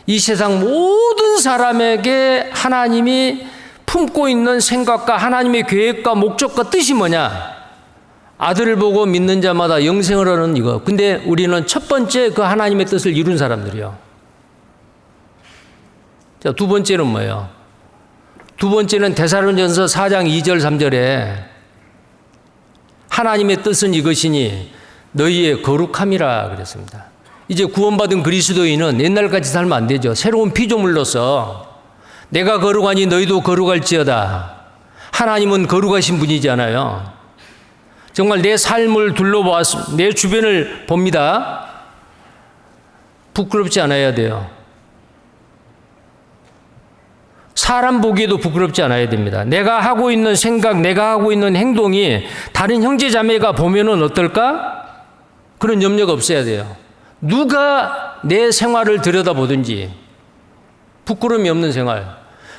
S1: 이 세상 모든 사람에게 하나님이 품고 있는 생각과 하나님의 계획과 목적과 뜻이 뭐냐? 아들을 보고 믿는 자마다 영생을 얻는 이거. 근데 우리는 첫 번째 그 하나님의 뜻을 이룬 사람들이요. 자, 두 번째는 뭐예요? 두 번째는 데살로니가서 4장 2절 3절에 하나님의 뜻은 이것이니 너희의 거룩함이라 그랬습니다. 이제 구원받은 그리스도인은 옛날같이 살면 안 되죠. 새로운 피조물로서 내가 거룩하니 너희도 거룩할지어다. 하나님은 거룩하신 분이잖아요. 정말 내 삶을 둘러보았습니다. 내 주변을 봅니다. 부끄럽지 않아야 돼요. 사람 보기에도 부끄럽지 않아야 됩니다. 내가 하고 있는 생각, 내가 하고 있는 행동이 다른 형제 자매가 보면은 어떨까? 그런 염려가 없어야 돼요. 누가 내 생활을 들여다보든지 부끄러움이 없는 생활,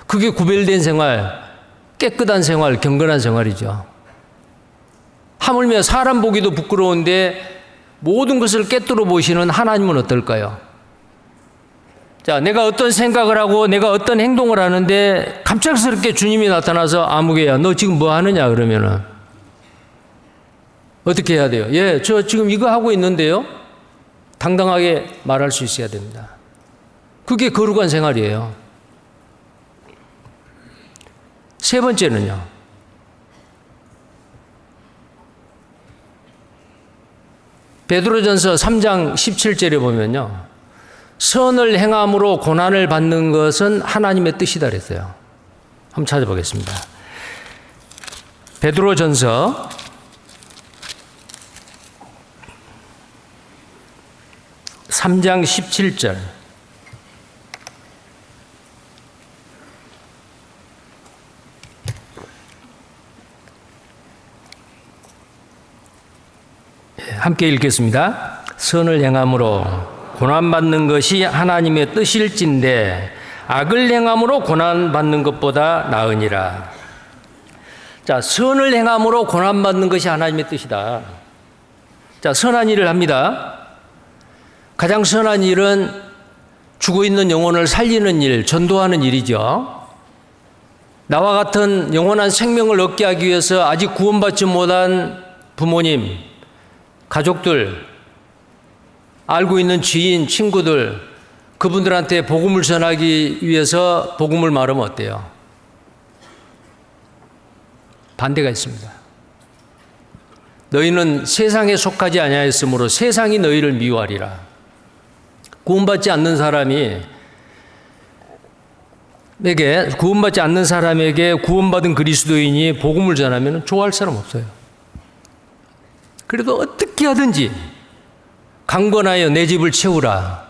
S1: 그게 구별된 생활, 깨끗한 생활, 경건한 생활이죠. 하물며 사람 보기도 부끄러운데 모든 것을 꿰뚫어 보시는 하나님은 어떨까요? 자, 내가 어떤 생각을 하고 내가 어떤 행동을 하는데 갑작스럽게 주님이 나타나서 아무개야, 너 지금 뭐 하느냐 그러면은 어떻게 해야 돼요? 예, 저 지금 이거 하고 있는데요. 당당하게 말할 수 있어야 됩니다. 그게 거룩한 생활이에요. 세 번째는요. 베드로전서 3장 17절에 보면요. 선을 행함으로 고난을 받는 것은 하나님의 뜻이다 그랬어요. 한번 찾아보겠습니다. 베드로전서 3장 17절. 함께 읽겠습니다. 선을 행함으로 고난받는 것이 하나님의 뜻일진데 악을 행함으로 고난받는 것보다 나으니라. 자, 선을 행함으로 고난받는 것이 하나님의 뜻이다. 자, 선한 일을 합니다. 가장 선한 일은 죽어있는 영혼을 살리는 일, 전도하는 일이죠. 나와 같은 영원한 생명을 얻게 하기 위해서 아직 구원받지 못한 부모님, 가족들, 알고 있는 지인, 친구들, 그분들한테 복음을 전하기 위해서 복음을 말하면 어때요? 반대가 있습니다. 너희는 세상에 속하지 아니하였으므로 세상이 너희를 미워하리라. 구원받지 않는 사람에게 구원받은 그리스도인이 복음을 전하면 좋아할 사람 없어요. 그래도 어떻게 하든지 강권하여 내 집을 채우라.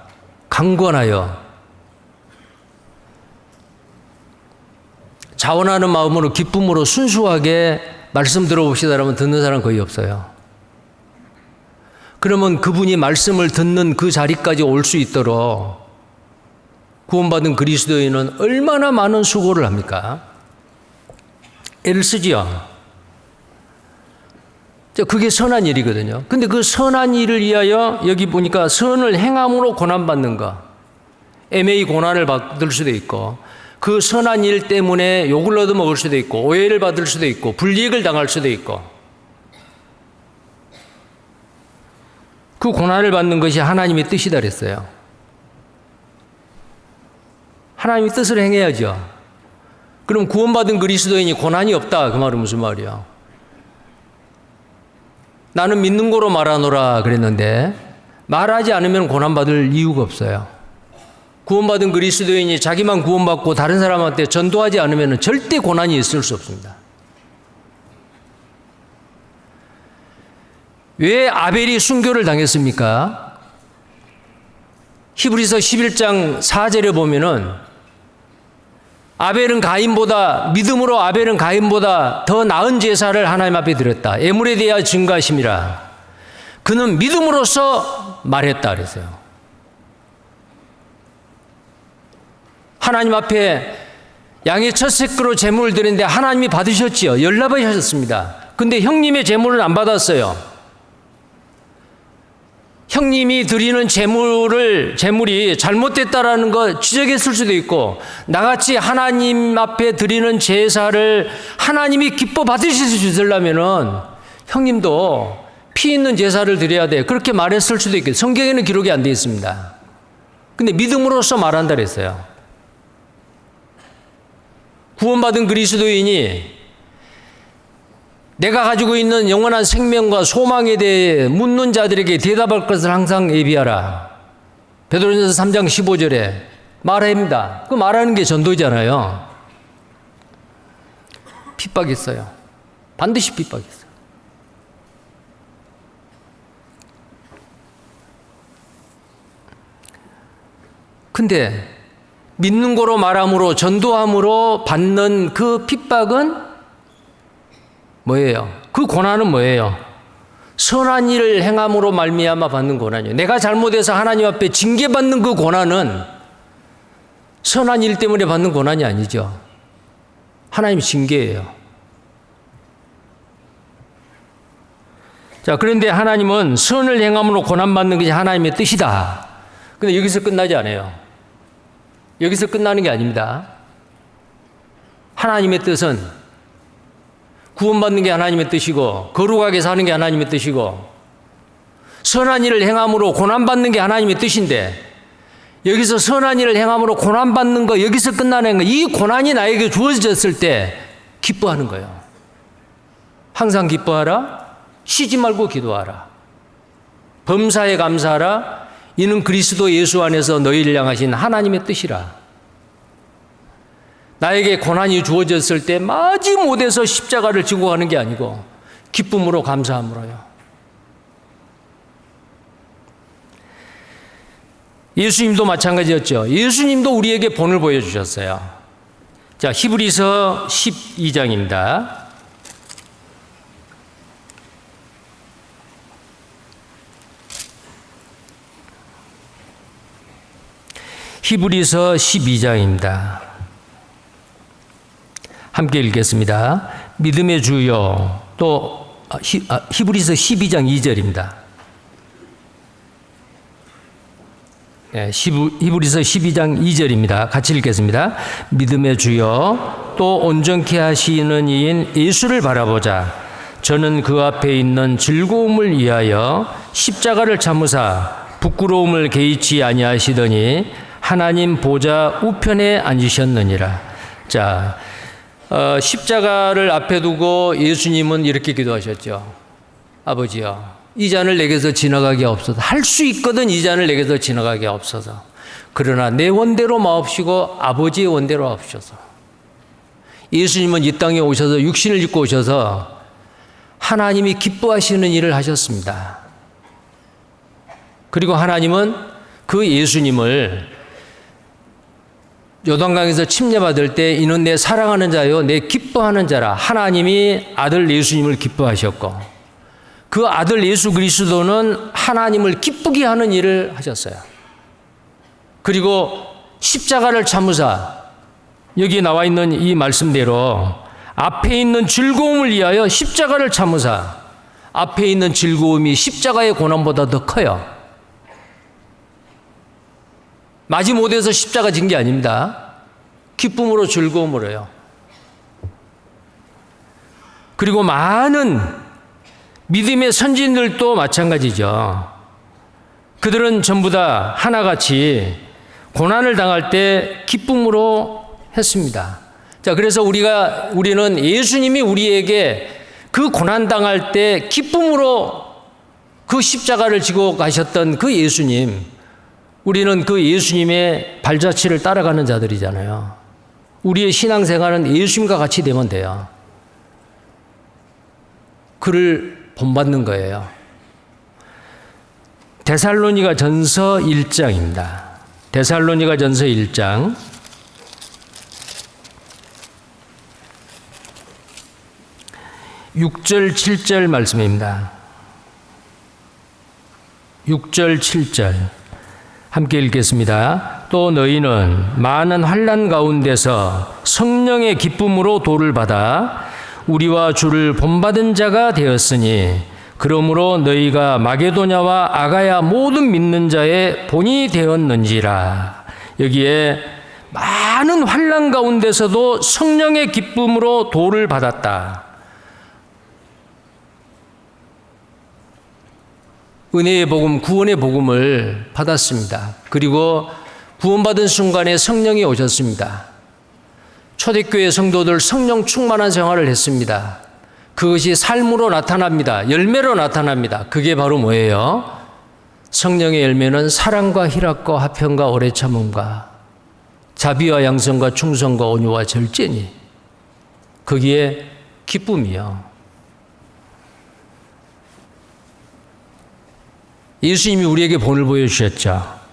S1: 강권하여. 자원하는 마음으로 기쁨으로 순수하게 말씀 들어봅시다라면 듣는 사람 거의 없어요. 그러면 그분이 말씀을 듣는 그 자리까지 올 수 있도록 구원받은 그리스도인은 얼마나 많은 수고를 합니까? 애를 쓰지요. 그게 선한 일이거든요. 근데 그 선한 일을 위하여 여기 보니까 선을 행함으로 고난받는 거. 애매히 고난을 받을 수도 있고, 그 선한 일 때문에 욕을 얻어먹을 수도 있고 오해를 받을 수도 있고 불이익을 당할 수도 있고 그 고난을 받는 것이 하나님의 뜻이다 그랬어요. 하나님의 뜻을 행해야죠. 그럼 구원받은 그리스도인이 고난이 없다 그 말은 무슨 말이야? 나는 믿는 거로 말하노라 그랬는데 말하지 않으면 고난받을 이유가 없어요. 구원받은 그리스도인이 자기만 구원받고 다른 사람한테 전도하지 않으면 절대 고난이 있을 수 없습니다. 왜 아벨이 순교를 당했습니까? 히브리서 11장 4절에 보면은 믿음으로 아벨은 가인보다 더 나은 제사를 하나님 앞에 드렸다. 애물에 대하여 증거하심이라. 그는 믿음으로써 말했다 그랬어요. 하나님 앞에 양의 첫 새끼로 제물을 드렸는데 하나님이 받으셨지요. 열납하셨습니다. 근데 형님의 제물은 안 받았어요. 형님이 드리는 제물이 잘못됐다라는 거 지적했을 수도 있고 나같이 하나님 앞에 드리는 제사를 하나님이 기뻐 받으실 수 있으려면은 형님도 피 있는 제사를 드려야 돼. 그렇게 말했을 수도 있겠어요. 성경에는 기록이 안 되어 있습니다. 근데 믿음으로써 말한다 그랬어요. 구원받은 그리스도인이 내가 가지고 있는 영원한 생명과 소망에 대해 묻는 자들에게 대답할 것을 항상 예비하라. 베드로전서 3장 15절에 말합니다. 그 말하는 게 전도잖아요. 핍박이 있어요. 반드시 핍박이 있어요. 근데 믿는 거로 말함으로 전도함으로 받는 그 핍박은 뭐예요? 그 고난은 뭐예요? 선한 일을 행함으로 말미암아 받는 고난이에요. 내가 잘못해서 하나님 앞에 징계받는 그 고난은 선한 일 때문에 받는 고난이 아니죠. 하나님 징계예요. 자, 그런데 하나님은 선을 행함으로 고난받는 것이 하나님의 뜻이다. 근데 여기서 끝나지 않아요. 여기서 끝나는 게 아닙니다. 하나님의 뜻은 구원받는 게 하나님의 뜻이고 거룩하게 사는 게 하나님의 뜻이고 선한 일을 행함으로 고난받는 게 하나님의 뜻인데 여기서 선한 일을 행함으로 고난받는 거 여기서 끝나는 거 이 고난이 나에게 주어졌을 때 기뻐하는 거예요. 항상 기뻐하라. 쉬지 말고 기도하라. 범사에 감사하라. 이는 그리스도 예수 안에서 너희를 향하신 하나님의 뜻이라. 나에게 고난이 주어졌을 때 마지못해서 십자가를 지고 가는 게 아니고 기쁨으로 감사함으로요. 예수님도 마찬가지였죠. 예수님도 우리에게 본을 보여주셨어요. 자, 히브리서 12장입니다. 히브리서 12장입니다. 함께 읽겠습니다. 믿음의 주여. 또 히브리서 12장 2절입니다. 네, 히브리서 12장 2절입니다. 같이 읽겠습니다. 믿음의 주여 또 온전케 하시는 이인 예수를 바라보자. 저는 그 앞에 있는 즐거움을 위하여 십자가를 참으사 부끄러움을 개의치 아니하시더니 하나님 보좌 우편에 앉으셨느니라. 자, 십자가를 앞에 두고 예수님은 이렇게 기도하셨죠. 아버지여, 이 잔을 내게서 지나가게 없어서 할 수 있거든 이 잔을 내게서 지나가게 없어서 그러나 내 원대로 마옵시고 아버지의 원대로 하옵소서. 예수님은 이 땅에 오셔서 육신을 입고 오셔서 하나님이 기뻐하시는 일을 하셨습니다. 그리고 하나님은 그 예수님을 요단강에서 침례받을 때 이는 내 사랑하는 자요 내 기뻐하는 자라. 하나님이 아들 예수님을 기뻐하셨고 그 아들 예수 그리스도는 하나님을 기쁘게 하는 일을 하셨어요. 그리고 십자가를 참으사 여기 나와 있는 이 말씀대로 앞에 있는 즐거움을 위하여 십자가를 참으사 앞에 있는 즐거움이 십자가의 고난보다 더 커요. 마지못해서 십자가 진 게 아닙니다. 기쁨으로 즐거움으로요. 그리고 많은 믿음의 선진들도 마찬가지죠. 그들은 전부 다 하나같이 고난을 당할 때 기쁨으로 했습니다. 자, 그래서 우리는 예수님이 우리에게 그 고난 당할 때 기쁨으로 그 십자가를 지고 가셨던 그 예수님, 우리는 그 예수님의 발자취를 따라가는 자들이잖아요. 우리의 신앙생활은 예수님과 같이 되면 돼요. 그를 본받는 거예요. 데살로니가 전서 1장입니다. 데살로니가 전서 1장 6절 7절 말씀입니다. 6절 7절 함께 읽겠습니다. 또 너희는 많은 환난 가운데서 성령의 기쁨으로 도를 받아 우리와 주를 본받은 자가 되었으니 그러므로 너희가 마게도냐와 아가야 모든 믿는 자의 본이 되었는지라. 여기에 많은 환난 가운데서도 성령의 기쁨으로 도를 받았다. 은혜의 복음, 구원의 복음을 받았습니다. 그리고 구원받은 순간에 성령이 오셨습니다. 초대교회 성도들 성령 충만한 생활을 했습니다. 그것이 삶으로 나타납니다. 열매로 나타납니다. 그게 바로 뭐예요? 성령의 열매는 사랑과 희락과 화평과 오래 참음과 자비와 양성과 충성과 온유와 절제니 거기에 기쁨이요. 예수님이 우리에게 본을 보여주셨죠.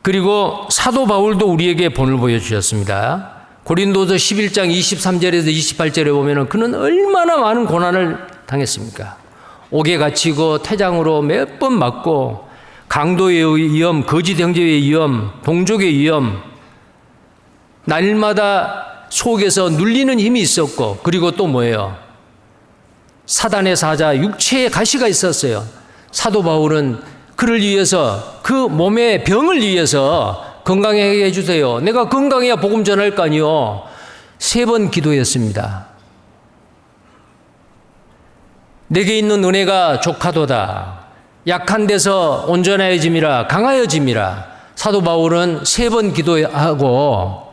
S1: 그리고 사도 바울도 우리에게 본을 보여주셨습니다. 고린도서 11장 23절에서 28절에 보면 그는 얼마나 많은 고난을 당했습니까? 옥에 갇히고 태장으로 몇 번 맞고 강도의 위험, 거짓 형제의 위험, 동족의 위험, 날마다 속에서 눌리는 힘이 있었고, 그리고 또 뭐예요? 사단의 사자 육체의 가시가 있었어요. 사도 바울은 그를 위해서, 그 몸의 병을 위해서 건강하게 해주세요. 내가 건강해야 복음 전할 거 아니요. 3번 기도했습니다. 내게 있는 은혜가 족하도다. 약한 데서 온전해짐이라, 강하여짐이라. 사도 바울은 3번 기도하고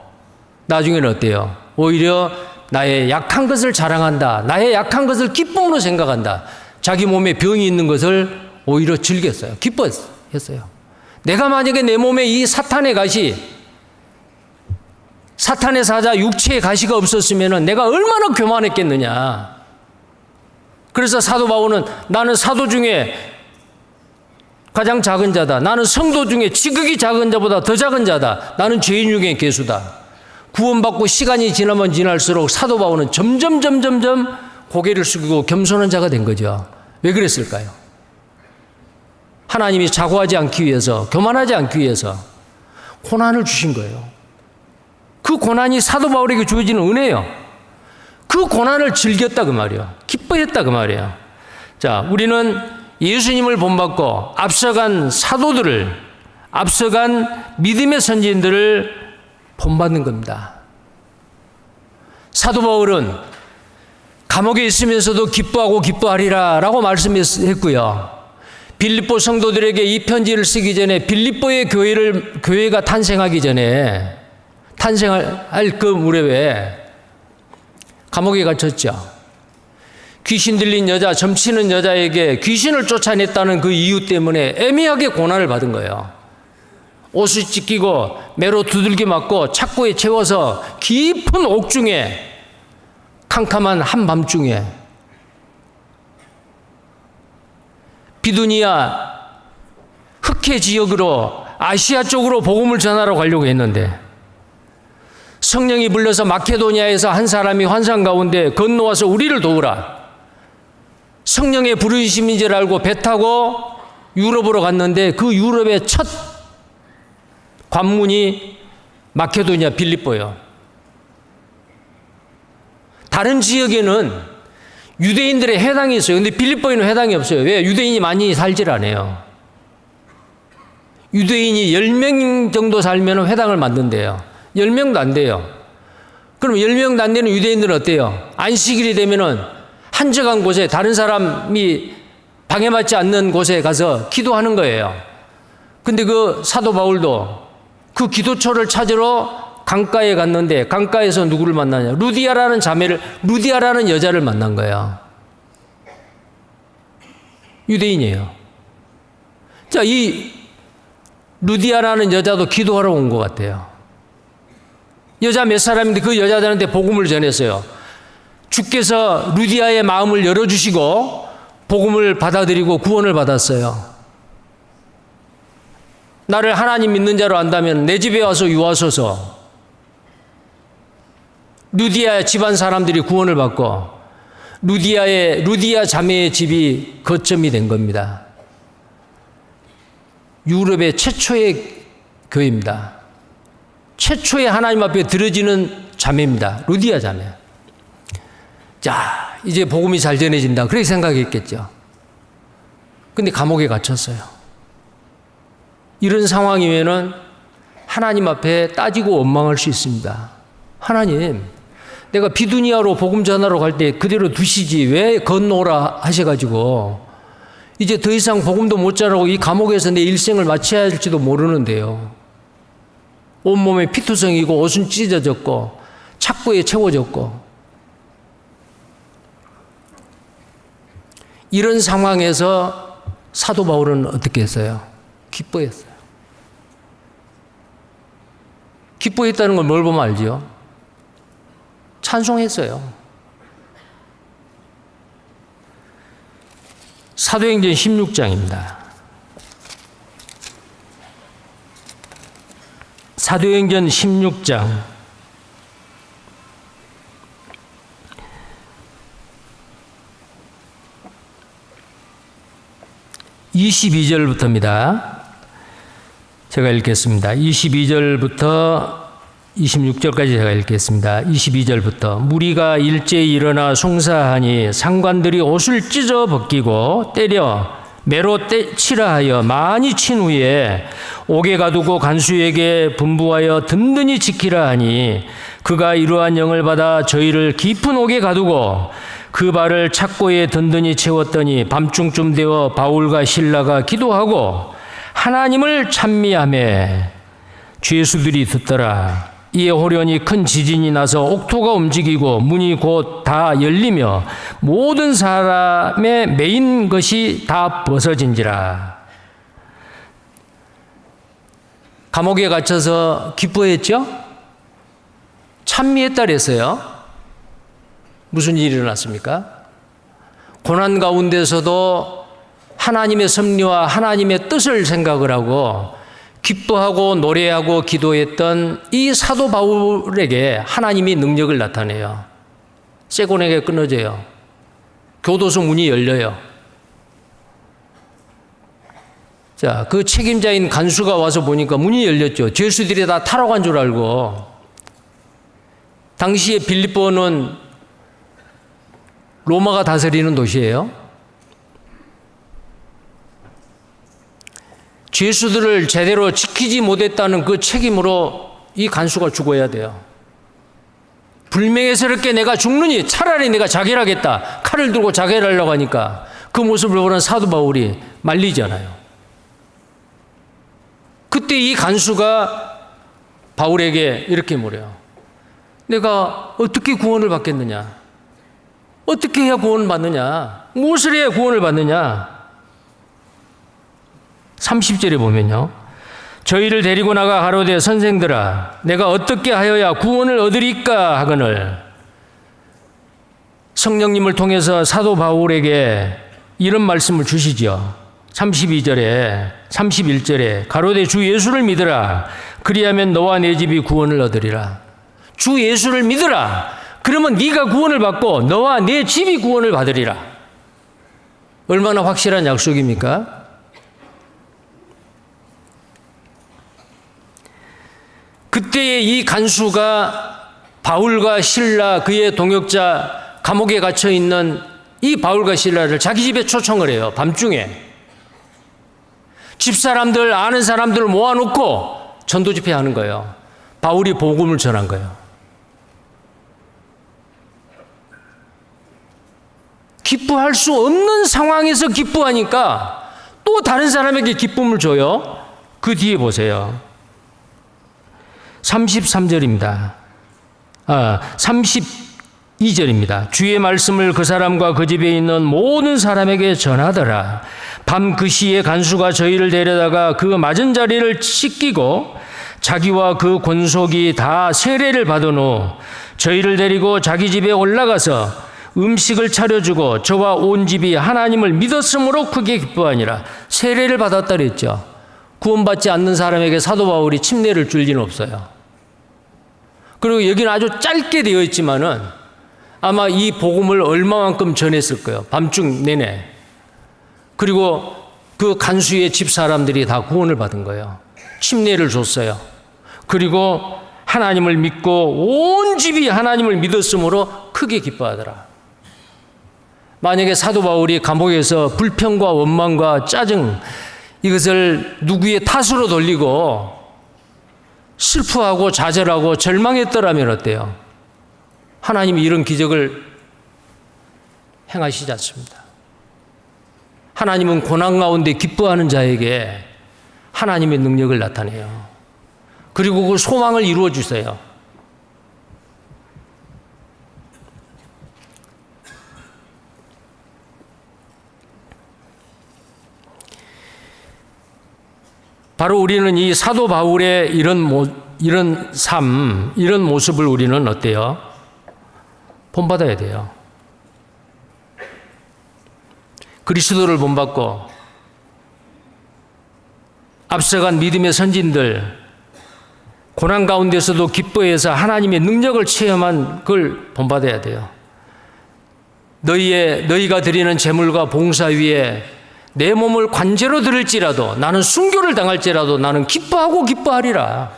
S1: 나중에는 어때요? 오히려 나의 약한 것을 자랑한다. 나의 약한 것을 기쁨으로 생각한다. 자기 몸에 병이 있는 것을 오히려 즐겼어요. 기뻐했어요. 내가 만약에 내 몸에 이 사탄의 가시, 사탄의 사자 육체의 가시가 없었으면 내가 얼마나 교만했겠느냐. 그래서 사도 바울은 나는 사도 중에 가장 작은 자다. 나는 성도 중에 지극히 작은 자보다 더 작은 자다. 나는 죄인 중에 괴수다. 구원받고 시간이 지나면 지날수록 사도 바울은 점점 고개를 숙이고 겸손한 자가 된 거죠. 왜 그랬을까요? 하나님이 자고하지 않기 위해서, 교만하지 않기 위해서 고난을 주신 거예요. 그 고난이 사도 바울에게 주어지는 은혜예요. 그 고난을 즐겼다 그 말이에요. 기뻐했다 그 말이에요. 자, 우리는 예수님을 본받고 앞서간 사도들을, 앞서간 믿음의 선지인들을 본받는 겁니다. 사도 바울은 감옥에 있으면서도 기뻐하고 기뻐하리라 라고 말씀했고요. 빌립보 성도들에게 이 편지를 쓰기 전에 빌립보의 교회가 탄생하기 전에 탄생할 그 무렵에 감옥에 갇혔죠. 귀신 들린 여자, 점치는 여자에게 귀신을 쫓아냈다는 그 이유 때문에 애매하게 고난을 받은 거예요. 옷을 찢기고 매로 두들겨 맞고 착고에 채워서 깊은 옥중에, 캄캄한 한밤중에 비두니아 흑해 지역으로 아시아 쪽으로 복음을 전하러 가려고 했는데 성령이 불러서 마케도니아에서 한 사람이 환상 가운데 건너와서 우리를 도우라. 성령의 부르심인 줄 알고 배 타고 유럽으로 갔는데 그 유럽의 첫 관문이 마케도니아 빌립보예요. 다른 지역에는 유대인들의 회당이 있어요. 근데 빌립보에는 회당이 없어요. 왜? 유대인이 많이 살질 않아요. 유대인이 10명 정도 살면 회당을 만든대요. 10명도 안 돼요. 그럼 10명도 안 되는 유대인들은 어때요? 안식일이 되면은 한적한 곳에 다른 사람이 방해받지 않는 곳에 가서 기도하는 거예요. 근데 그 사도 바울도 그 기도처를 찾으러 강가에 갔는데 강가에서 누구를 만나냐? 루디아라는 여자를 만난 거예요. 유대인이에요. 자, 이 루디아라는 여자도 기도하러 온 것 같아요. 여자 몇 사람인데 그 여자들한테 복음을 전했어요. 주께서 루디아의 마음을 열어주시고 복음을 받아들이고 구원을 받았어요. 나를 하나님 믿는 자로 안다면 내 집에 와서 유하소서. 루디아 집안 사람들이 구원을 받고 루디아 자매의 집이 거점이 된 겁니다. 유럽의 최초의 교회입니다. 최초의 하나님 앞에 드려지는 자매입니다. 루디아 자매. 자, 이제 복음이 잘 전해진다. 그렇게 생각했겠죠. 근데 감옥에 갇혔어요. 이런 상황이면은 하나님 앞에 따지고 원망할 수 있습니다. 하나님, 내가 비두니아로 복음 전하러 갈 때 그대로 두시지 왜 건너오라 하셔가지고 이제 더 이상 복음도 못 전하고 이 감옥에서 내 일생을 마쳐야 할지도 모르는데요. 온몸에 피투성이고 옷은 찢어졌고 착고에 채워졌고 이런 상황에서 사도 바울은 어떻게 했어요? 기뻐했어요. 기뻐했다는 걸 뭘 보면 알지요? 찬송했어요. 사도행전 16장입니다. 사도행전 16장 22절부터입니다. 제가 읽겠습니다. 22절부터 26절까지 제가 읽겠습니다. 22절부터 무리가 일제히 일어나 송사하니 상관들이 옷을 찢어 벗기고 때려 매로 치라 하여 많이 친 후에 옥에 가두고 간수에게 분부하여 든든히 지키라 하니 그가 이러한 영을 받아 저희를 깊은 옥에 가두고 그 발을 착고에 든든히 채웠더니 밤중쯤 되어 바울과 실라가 기도하고 하나님을 찬미하며 죄수들이 듣더라. 이에 호련히 큰 지진이 나서 옥토가 움직이고 문이 곧 다 열리며 모든 사람의 매인 것이 다 벗어진지라. 감옥에 갇혀서 기뻐했죠? 찬미했다 그랬어요. 무슨 일이 일어났습니까? 고난 가운데서도 하나님의 섭리와 하나님의 뜻을 생각을 하고 기뻐하고 노래하고 기도했던 이 사도 바울에게 하나님이 능력을 나타내요. 세곤에게 끊어져요. 교도소 문이 열려요. 자, 그 책임자인 간수가 와서 보니까 문이 열렸죠. 죄수들이 다 타러 간 줄 알고. 당시에 빌립보는 로마가 다스리는 도시예요. 죄수들을 제대로 지키지 못했다는 그 책임으로 이 간수가 죽어야 돼요. 불명예스럽게 내가 죽느니 차라리 내가 자결하겠다. 칼을 들고 자결하려고 하니까 그 모습을 보는 사도 바울이 말리잖아요. 그때 이 간수가 바울에게 이렇게 물어요. 내가 어떻게 구원을 받겠느냐? 어떻게 해야 구원을 받느냐? 무엇을 해야 구원을 받느냐? 30절에 보면요. 저희를 데리고 나가 가로되 선생들아 내가 어떻게 하여야 구원을 얻으리까 하거늘 성령님을 통해서 사도 바울에게 이런 말씀을 주시죠. 32절에 31절에 가로되 주 예수를 믿으라 그리하면 너와 내 집이 구원을 얻으리라. 주 예수를 믿으라. 그러면 네가 구원을 받고 너와 내 집이 구원을 받으리라. 얼마나 확실한 약속입니까? 그때의 이 간수가 바울과 실라 그의 동역자 감옥에 갇혀 있는 이 바울과 실라를 자기 집에 초청을 해요. 밤중에. 집사람들, 아는 사람들을 모아놓고 전도 집회하는 거예요. 바울이 복음을 전한 거예요. 기뻐할 수 없는 상황에서 기뻐하니까 또 다른 사람에게 기쁨을 줘요. 그 뒤에 보세요. 33절입니다. 32절입니다. 주의 말씀을 그 사람과 그 집에 있는 모든 사람에게 전하더라. 밤 그 시에 간수가 저희를 데려다가 그 맞은 자리를 씻기고 자기와 그 권속이 다 세례를 받은 후 저희를 데리고 자기 집에 올라가서 음식을 차려주고 저와 온 집이 하나님을 믿었으므로 크게 기뻐하니라. 세례를 받았다 그랬죠. 구원받지 않는 사람에게 사도 바울이 침례를 줄 리는 없어요. 그리고 여기는 아주 짧게 되어 있지만은 아마 이 복음을 얼마만큼 전했을 거예요. 밤중 내내. 그리고 그 간수의 집 사람들이 다 구원을 받은 거예요. 침례를 줬어요. 그리고 하나님을 믿고 온 집이 하나님을 믿었으므로 크게 기뻐하더라. 만약에 사도 바울이 감옥에서 불평과 원망과 짜증 이것을 누구의 탓으로 돌리고 슬퍼하고 좌절하고 절망했더라면 어때요? 하나님이 이런 기적을 행하시지 않습니다. 하나님은 고난 가운데 기뻐하는 자에게 하나님의 능력을 나타내요. 그리고 그 소망을 이루어 주세요. 바로 우리는 이 사도 바울의 이런 삶, 이런 모습을 우리는 어때요? 본받아야 돼요. 그리스도를 본받고 앞서간 믿음의 선진들, 고난 가운데서도 기뻐해서 하나님의 능력을 체험한 그걸 본받아야 돼요. 너희가 드리는 제물과 봉사 위에 내 몸을 관제로 드릴지라도 나는 순교를 당할지라도 나는 기뻐하리라.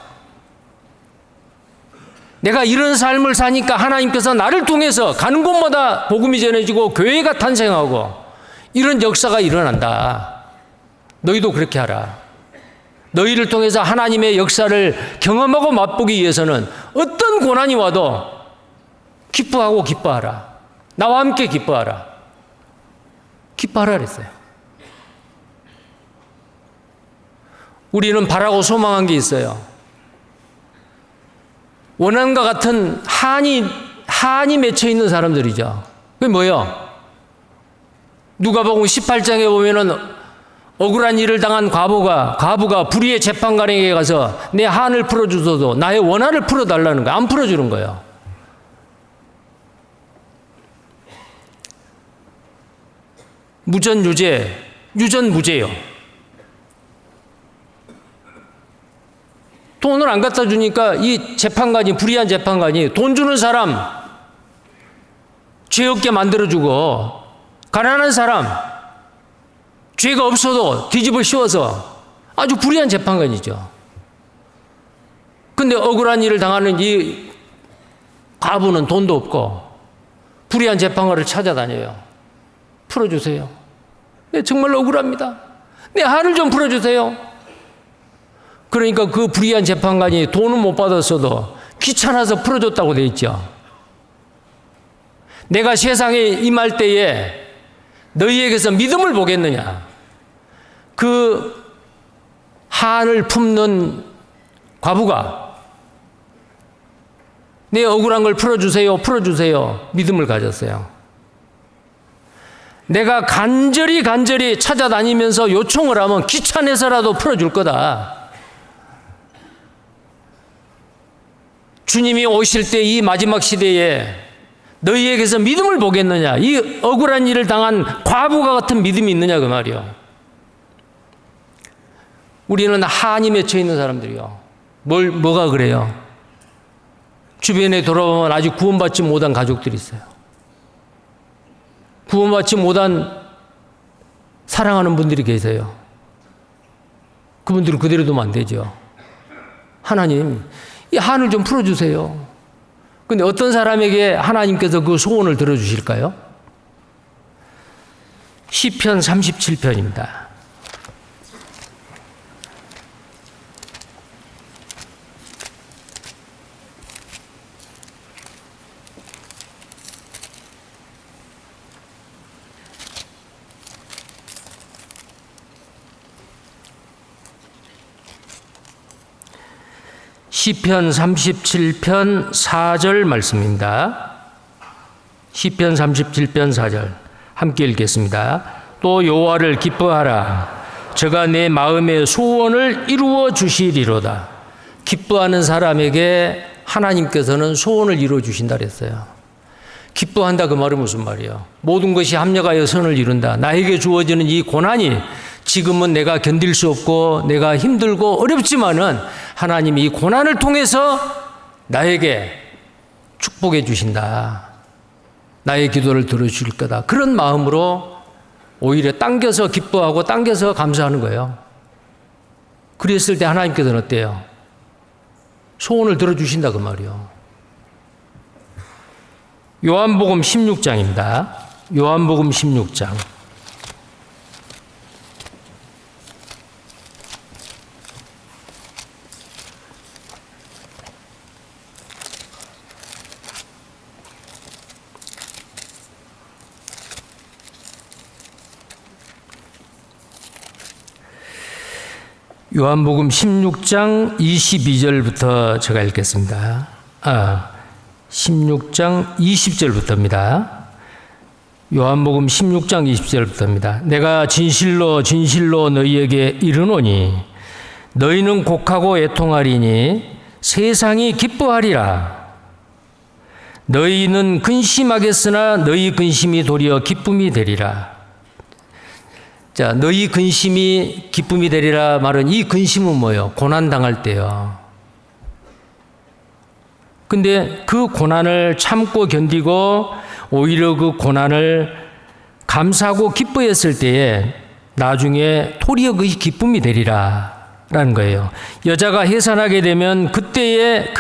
S1: 내가 이런 삶을 사니까 하나님께서 나를 통해서 가는 곳마다 복음이 전해지고 교회가 탄생하고 이런 역사가 일어난다. 너희도 그렇게 하라. 너희를 통해서 하나님의 역사를 경험하고 맛보기 위해서는 어떤 고난이 와도 기뻐하라. 나와 함께 기뻐하라. 기뻐하라 그랬어요. 우리는 바라고 소망한 게 있어요. 원한과 같은 한이 맺혀 있는 사람들이죠. 그게 뭐예요? 누가복음 18장에 보면은 억울한 일을 당한 과부가 불의의 재판관에게 가서 내 한을 풀어주소서 나의 원한을 풀어달라는 거예요. 안 풀어주는 거예요. 유전무죄예요. 돈을 안 갖다 주니까 이 불의한 재판관이 돈 주는 사람 죄 없게 만들어주고 가난한 사람 죄가 없어도 뒤집어 씌워서 아주 불의한 재판관이죠. 근데 억울한 일을 당하는 이 과부는 돈도 없고 불의한 재판관을 찾아다녀요. 풀어주세요. 네, 정말 억울합니다. 내 한을 좀 풀어주세요. 그러니까 그 불의한 재판관이 돈은 못 받았어도 귀찮아서 풀어줬다고 돼 있죠. 내가 세상에 임할 때에 너희에게서 믿음을 보겠느냐. 그 한을 품는 과부가 내 억울한 걸 풀어주세요. 믿음을 가졌어요. 내가 간절히 찾아다니면서 요청을 하면 귀찮아서라도 풀어줄 거다. 주님이 오실 때 이 마지막 시대에 너희에게서 믿음을 보겠느냐. 이 억울한 일을 당한 과부가 같은 믿음이 있느냐 그 말이요. 우리는 한이 맺혀 있는 사람들이요. 뭐가 그래요? 주변에 돌아보면 아직 구원받지 못한 가족들이 있어요. 구원받지 못한 사랑하는 분들이 계세요. 그분들은 그대로 두면 안 되죠. 하나님, 이 한을 좀 풀어주세요. 근데 어떤 사람에게 하나님께서 그 소원을 들어주실까요? 시편 37편입니다. 시편 37편 4절 말씀입니다. 시편 37편 4절 함께 읽겠습니다. 또 여호와를 기뻐하라. 저가 내 마음의 소원을 이루어 주시리로다. 기뻐하는 사람에게 하나님께서는 소원을 이루어 주신다 그랬어요. 기뻐한다 그 말은 무슨 말이에요? 모든 것이 합력하여 선을 이룬다. 나에게 주어지는 이 고난이 지금은 내가 견딜 수 없고 내가 힘들고 어렵지만은 하나님이 이 고난을 통해서 나에게 축복해 주신다. 나의 기도를 들어주실 거다. 그런 마음으로 오히려 당겨서 기뻐하고 당겨서 감사하는 거예요. 그랬을 때 하나님께서는 어때요? 소원을 들어주신다 그 말이요. 요한복음 16장입니다. 요한복음 16장. 요한복음 16장 22절부터 제가 읽겠습니다. 16장 20절부터입니다. 요한복음 16장 20절부터입니다. 내가 진실로 진실로 너희에게 이르노니 너희는 곡하고 애통하리니 세상이 기뻐하리라. 너희는 근심하겠으나 너희 근심이 도리어 기쁨이 되리라. 자, 너희 근심이 기쁨이 되리라 말은 이 근심은 뭐예요? 고난당할 때요. 근데 그 고난을 참고 견디고 오히려 그 고난을 감사하고 기뻐했을 때에 나중에 도리어 그것이 기쁨이 되리라 라는 거예요. 여자가 해산하게 되면 그때가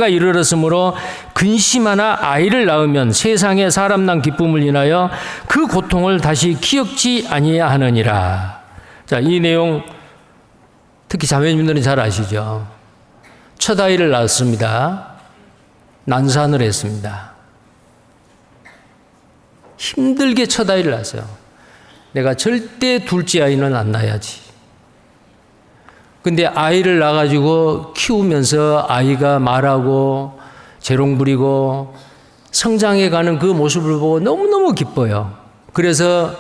S1: 이르렀으므로 근심하나 아이를 낳으면 세상에 사람 난 기쁨을 인하여 그 고통을 다시 기억지 아니하느니라. 자, 이 내용 특히 자매님들은 잘 아시죠? 첫 아이를 낳았습니다. 난산을 했습니다. 힘들게 첫 아이를 낳았어요. 내가 절대 둘째 아이는 안 낳아야지. 근데 아이를 낳아가지고 키우면서 아이가 말하고 재롱부리고 성장해가는 그 모습을 보고 너무너무 기뻐요. 그래서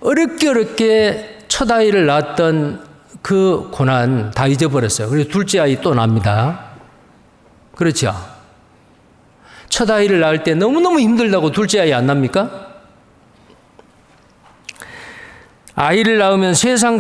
S1: 어렵게 첫 아이를 낳았던 그 고난 다 잊어버렸어요. 그래서 둘째 아이 또 납니다. 그렇죠? 첫 아이를 낳을 때 너무너무 힘들다고 둘째 아이 안 납니까? 아이를 낳으면 세상에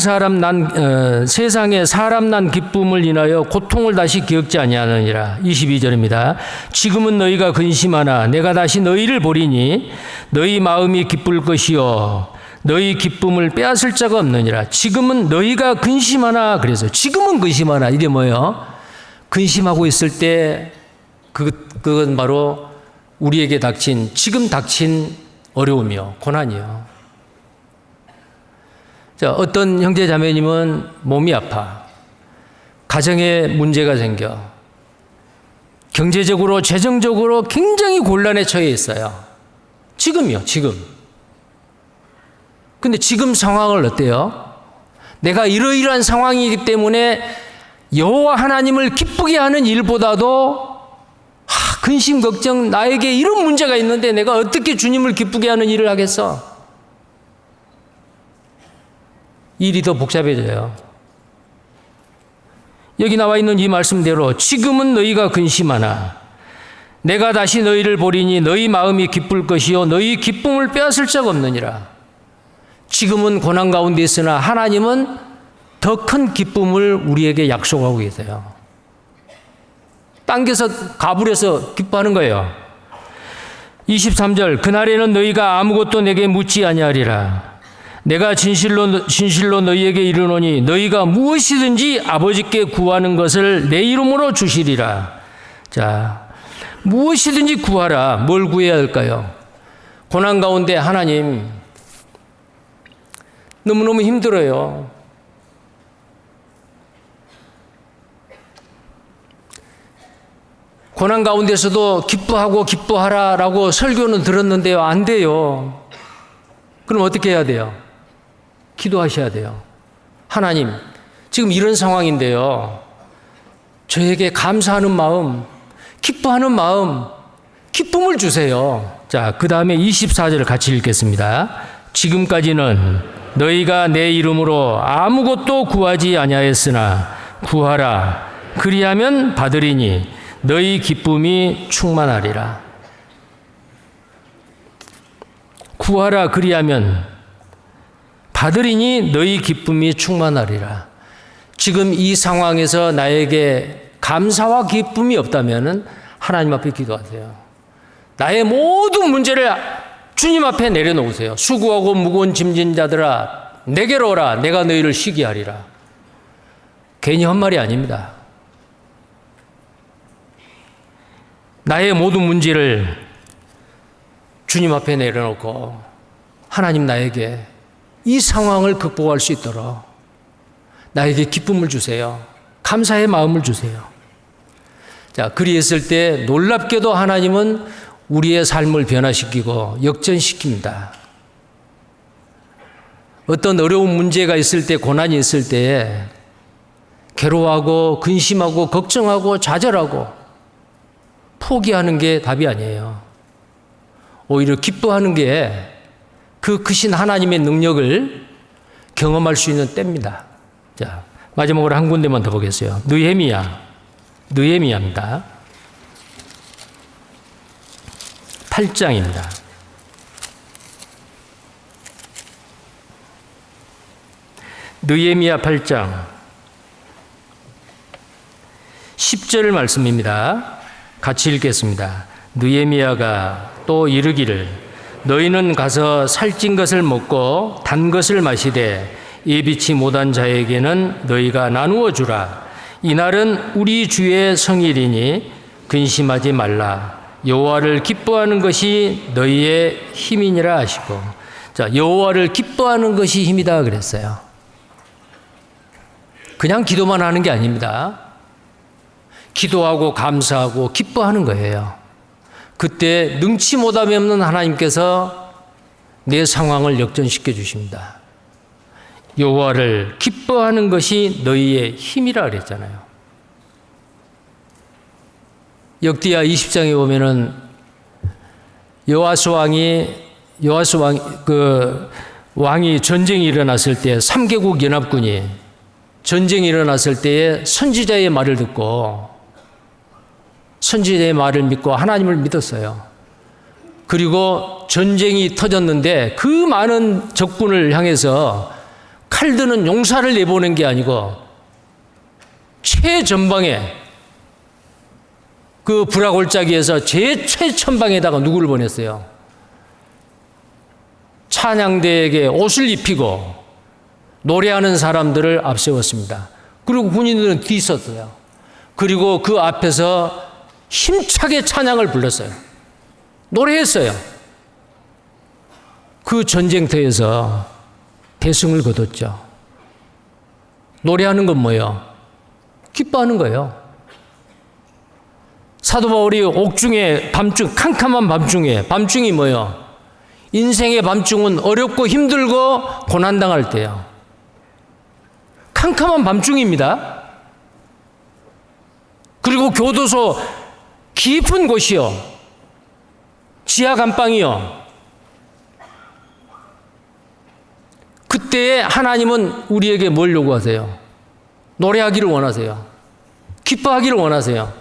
S1: 사람 난 기쁨을 인하여 고통을 다시 기억지 아니하느니라. 22절입니다. 지금은 너희가 근심하나 내가 다시 너희를 보리니 너희 마음이 기쁠 것이요 너희 기쁨을 빼앗을 자가 없느니라. 지금은 너희가 근심하나 그래서 지금은 근심하나 이게 뭐예요? 근심하고 있을 때 그건 바로 우리에게 지금 닥친 어려움이요 고난이요. 자, 어떤 형제 자매님은 몸이 아파. 가정에 문제가 생겨. 경제적으로, 재정적으로 굉장히 곤란에 처해 있어요. 지금이요, 지금. 근데 지금 상황을 어때요? 내가 이러이러한 상황이기 때문에 여호와 하나님을 기쁘게 하는 일보다도 근심, 걱정, 나에게 이런 문제가 있는데 내가 어떻게 주님을 기쁘게 하는 일을 하겠어? 일이 더 복잡해져요. 여기 나와 있는 이 말씀대로 지금은 너희가 근심하나 내가 다시 너희를 보리니 너희 마음이 기쁠 것이요 너희 기쁨을 빼앗을 자가 없느니라. 지금은 고난 가운데 있으나 하나님은 더 큰 기쁨을 우리에게 약속하고 계세요. 당겨서 가불해서 기뻐하는 거예요. 23절 그날에는 너희가 아무것도 내게 묻지 아니하리라. 내가 진실로 너희에게 이르노니 너희가 무엇이든지 아버지께 구하는 것을 내 이름으로 주시리라. 자, 무엇이든지 구하라. 뭘 구해야 할까요? 고난 가운데 하나님 너무너무 힘들어요. 고난 가운데서도 기뻐하고 기뻐하라라고 설교는 들었는데요. 안 돼요. 그럼 어떻게 해야 돼요? 기도하셔야 돼요. 하나님, 지금 이런 상황인데요. 저에게 감사하는 마음, 기뻐하는 마음, 기쁨을 주세요. 자, 그 다음에 24절을 같이 읽겠습니다. 지금까지는 너희가 내 이름으로 아무것도 구하지 아니하였으나 구하라. 그리하면 받으리니 너희 기쁨이 충만하리라. 구하라. 그리하면 받으리니 너희 기쁨이 충만하리라. 지금 이 상황에서 나에게 감사와 기쁨이 없다면 하나님 앞에 기도하세요. 나의 모든 문제를 주님 앞에 내려놓으세요. 수고하고 무거운 짐진 자들아 내게로 오라. 내가 너희를 쉬게 하리라. 괜히 한 말이 아닙니다. 나의 모든 문제를 주님 앞에 내려놓고 하나님 나에게 이 상황을 극복할 수 있도록 나에게 기쁨을 주세요. 감사의 마음을 주세요. 자, 그리했을 때 놀랍게도 하나님은 우리의 삶을 변화시키고 역전시킵니다. 어떤 어려운 문제가 있을 때, 고난이 있을 때에 괴로워하고 근심하고 걱정하고 좌절하고 포기하는 게 답이 아니에요. 오히려 기뻐하는 게 그 크신 하나님의 능력을 경험할 수 있는 때입니다. 자, 마지막으로 한 군데만 더 보겠어요. 느헤미야입니다. 8장입니다. 느헤미야 8장 10절 말씀입니다. 같이 읽겠습니다. 느헤미야가 또 이르기를 너희는 가서 살찐 것을 먹고 단 것을 마시되 예비치 못한 자에게는 너희가 나누어 주라. 이날은 우리 주의 성일이니 근심하지 말라. 여호와를 기뻐하는 것이 너희의 힘이니라 하시고. 자, 여호와를 기뻐하는 것이 힘이다 그랬어요. 그냥 기도만 하는 게 아닙니다. 기도하고 감사하고 기뻐하는 거예요. 그때 능치 못함이 없는 하나님께서 내 상황을 역전시켜 주십니다. 여호와를 기뻐하는 것이 너희의 힘이라 그랬잖아요. 역대하 20장에 보면은 여호와스 왕이 전쟁이 일어났을 때 3개국 연합군이 전쟁이 일어났을 때에 선지자의 말을 듣고 선지자의 말을 믿고 하나님을 믿었어요. 그리고 전쟁이 터졌는데 그 많은 적군을 향해서 칼 드는 용사를 내보낸 게 아니고 최전방에 그 불화골짜기에서 제일 최전방에다가 누구를 보냈어요? 찬양대에게 옷을 입히고 노래하는 사람들을 앞세웠습니다. 그리고 군인들은 뒤섰어요. 그리고 그 앞에서 힘차게 찬양을 불렀어요. 노래했어요. 그 전쟁터에서 대승을 거뒀죠. 노래하는 건 뭐예요? 기뻐하는 거예요. 사도 바울이 옥중에 밤중, 캄캄한 밤중에, 밤중이 뭐예요? 인생의 밤중은 어렵고 힘들고 고난당할 때요. 캄캄한 밤중입니다. 그리고 교도소 깊은 곳이요. 지하 감방이요. 그때에 하나님은 우리에게 뭘 요구하세요? 노래하기를 원하세요. 기뻐하기를 원하세요.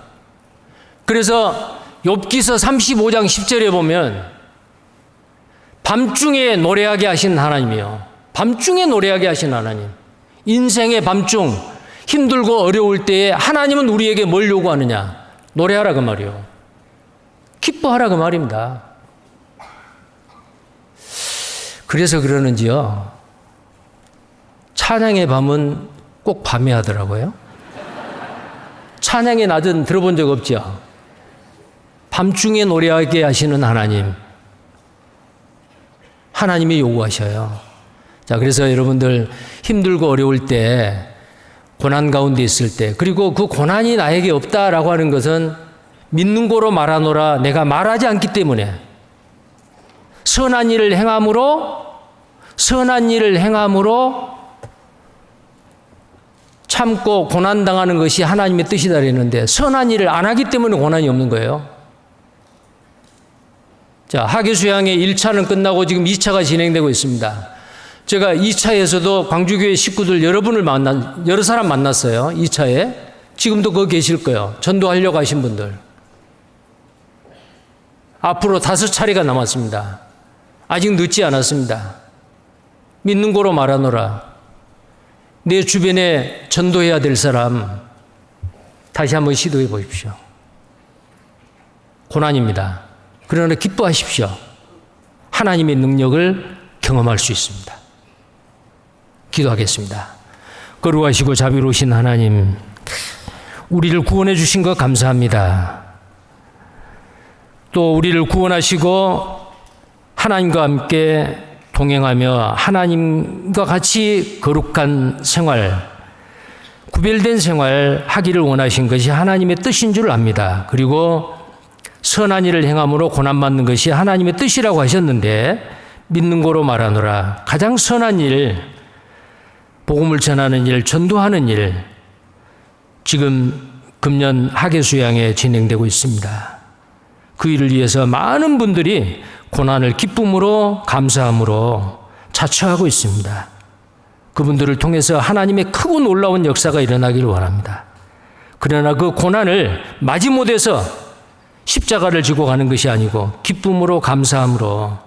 S1: 그래서 욥기서 35장 10절에 보면 밤중에 노래하게 하신 하나님이요. 밤중에 노래하게 하신 하나님. 인생의 밤중 힘들고 어려울 때에 하나님은 우리에게 뭘 요구하느냐? 노래하라 그 말이요. 기뻐하라 그 말입니다. 그래서 그러는지요. 찬양의 밤은 꼭 밤에 하더라고요. 찬양의 낮은 들어본 적 없죠? 밤중에 노래하게 하시는 하나님. 하나님이 요구하셔요. 자, 그래서 여러분들 힘들고 어려울 때, 고난 가운데 있을 때, 그리고 그 고난이 나에게 없다라고 하는 것은 믿는 고로 말하노라 내가 말하지 않기 때문에 선한 일을 행함으로 참고 고난당하는 것이 하나님의 뜻이다 그랬는데 선한 일을 안 하기 때문에 고난이 없는 거예요. 자, 하계수양의 1차는 끝나고 지금 2차가 진행되고 있습니다. 제가 2차에서도 광주교회 식구들 여러 사람 만났어요. 2차에. 지금도 거기 계실 거예요. 전도하려고 하신 분들. 앞으로 5차례가 남았습니다. 아직 늦지 않았습니다. 믿는 거로 말하노라. 내 주변에 전도해야 될 사람 다시 한번 시도해 보십시오. 고난입니다. 그러나 기뻐하십시오. 하나님의 능력을 경험할 수 있습니다. 기도하겠습니다. 거룩하시고 자비로우신 하나님, 우리를 구원해 주신 것 감사합니다. 또 우리를 구원하시고 하나님과 함께 동행하며 하나님과 같이 거룩한 생활, 구별된 생활 하기를 원하신 것이 하나님의 뜻인 줄 압니다. 그리고 선한 일을 행함으로 고난받는 것이 하나님의 뜻이라고 하셨는데 믿는 거로 말하노라. 가장 선한 일, 복음을 전하는 일, 전도하는 일, 지금 금년 하계수양에 진행되고 있습니다. 그 일을 위해서 많은 분들이 고난을 기쁨으로 감사함으로 자처하고 있습니다. 그분들을 통해서 하나님의 크고 놀라운 역사가 일어나기를 원합니다. 그러나 그 고난을 마지못해서 십자가를 지고 가는 것이 아니고 기쁨으로 감사함으로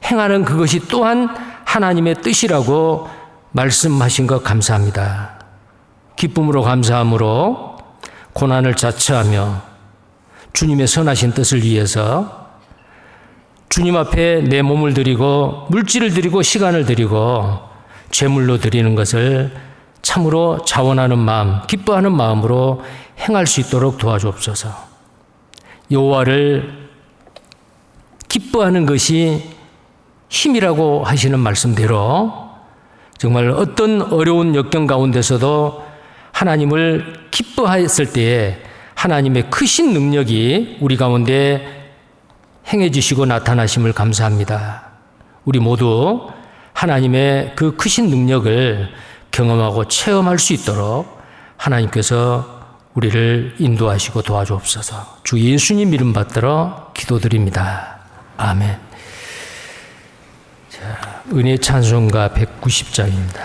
S1: 행하는 그것이 또한 하나님의 뜻이라고 말씀하신 것 감사합니다. 기쁨으로 감사함으로 고난을 자처하며 주님의 선하신 뜻을 위해서 주님 앞에 내 몸을 드리고 물질을 드리고 시간을 드리고 제물로 드리는 것을 참으로 자원하는 마음, 기뻐하는 마음으로 행할 수 있도록 도와주옵소서. 여호와를 기뻐하는 것이 힘이라고 하시는 말씀대로 정말 어떤 어려운 역경 가운데서도 하나님을 기뻐했을 때에 하나님의 크신 능력이 우리 가운데 행해지시고 나타나심을 감사합니다. 우리 모두 하나님의 그 크신 능력을 경험하고 체험할 수 있도록 하나님께서 우리를 인도하시고 도와주옵소서. 주 예수님 이름 받들어 기도드립니다. 아멘. 자, 은혜 찬송가 190장입니다.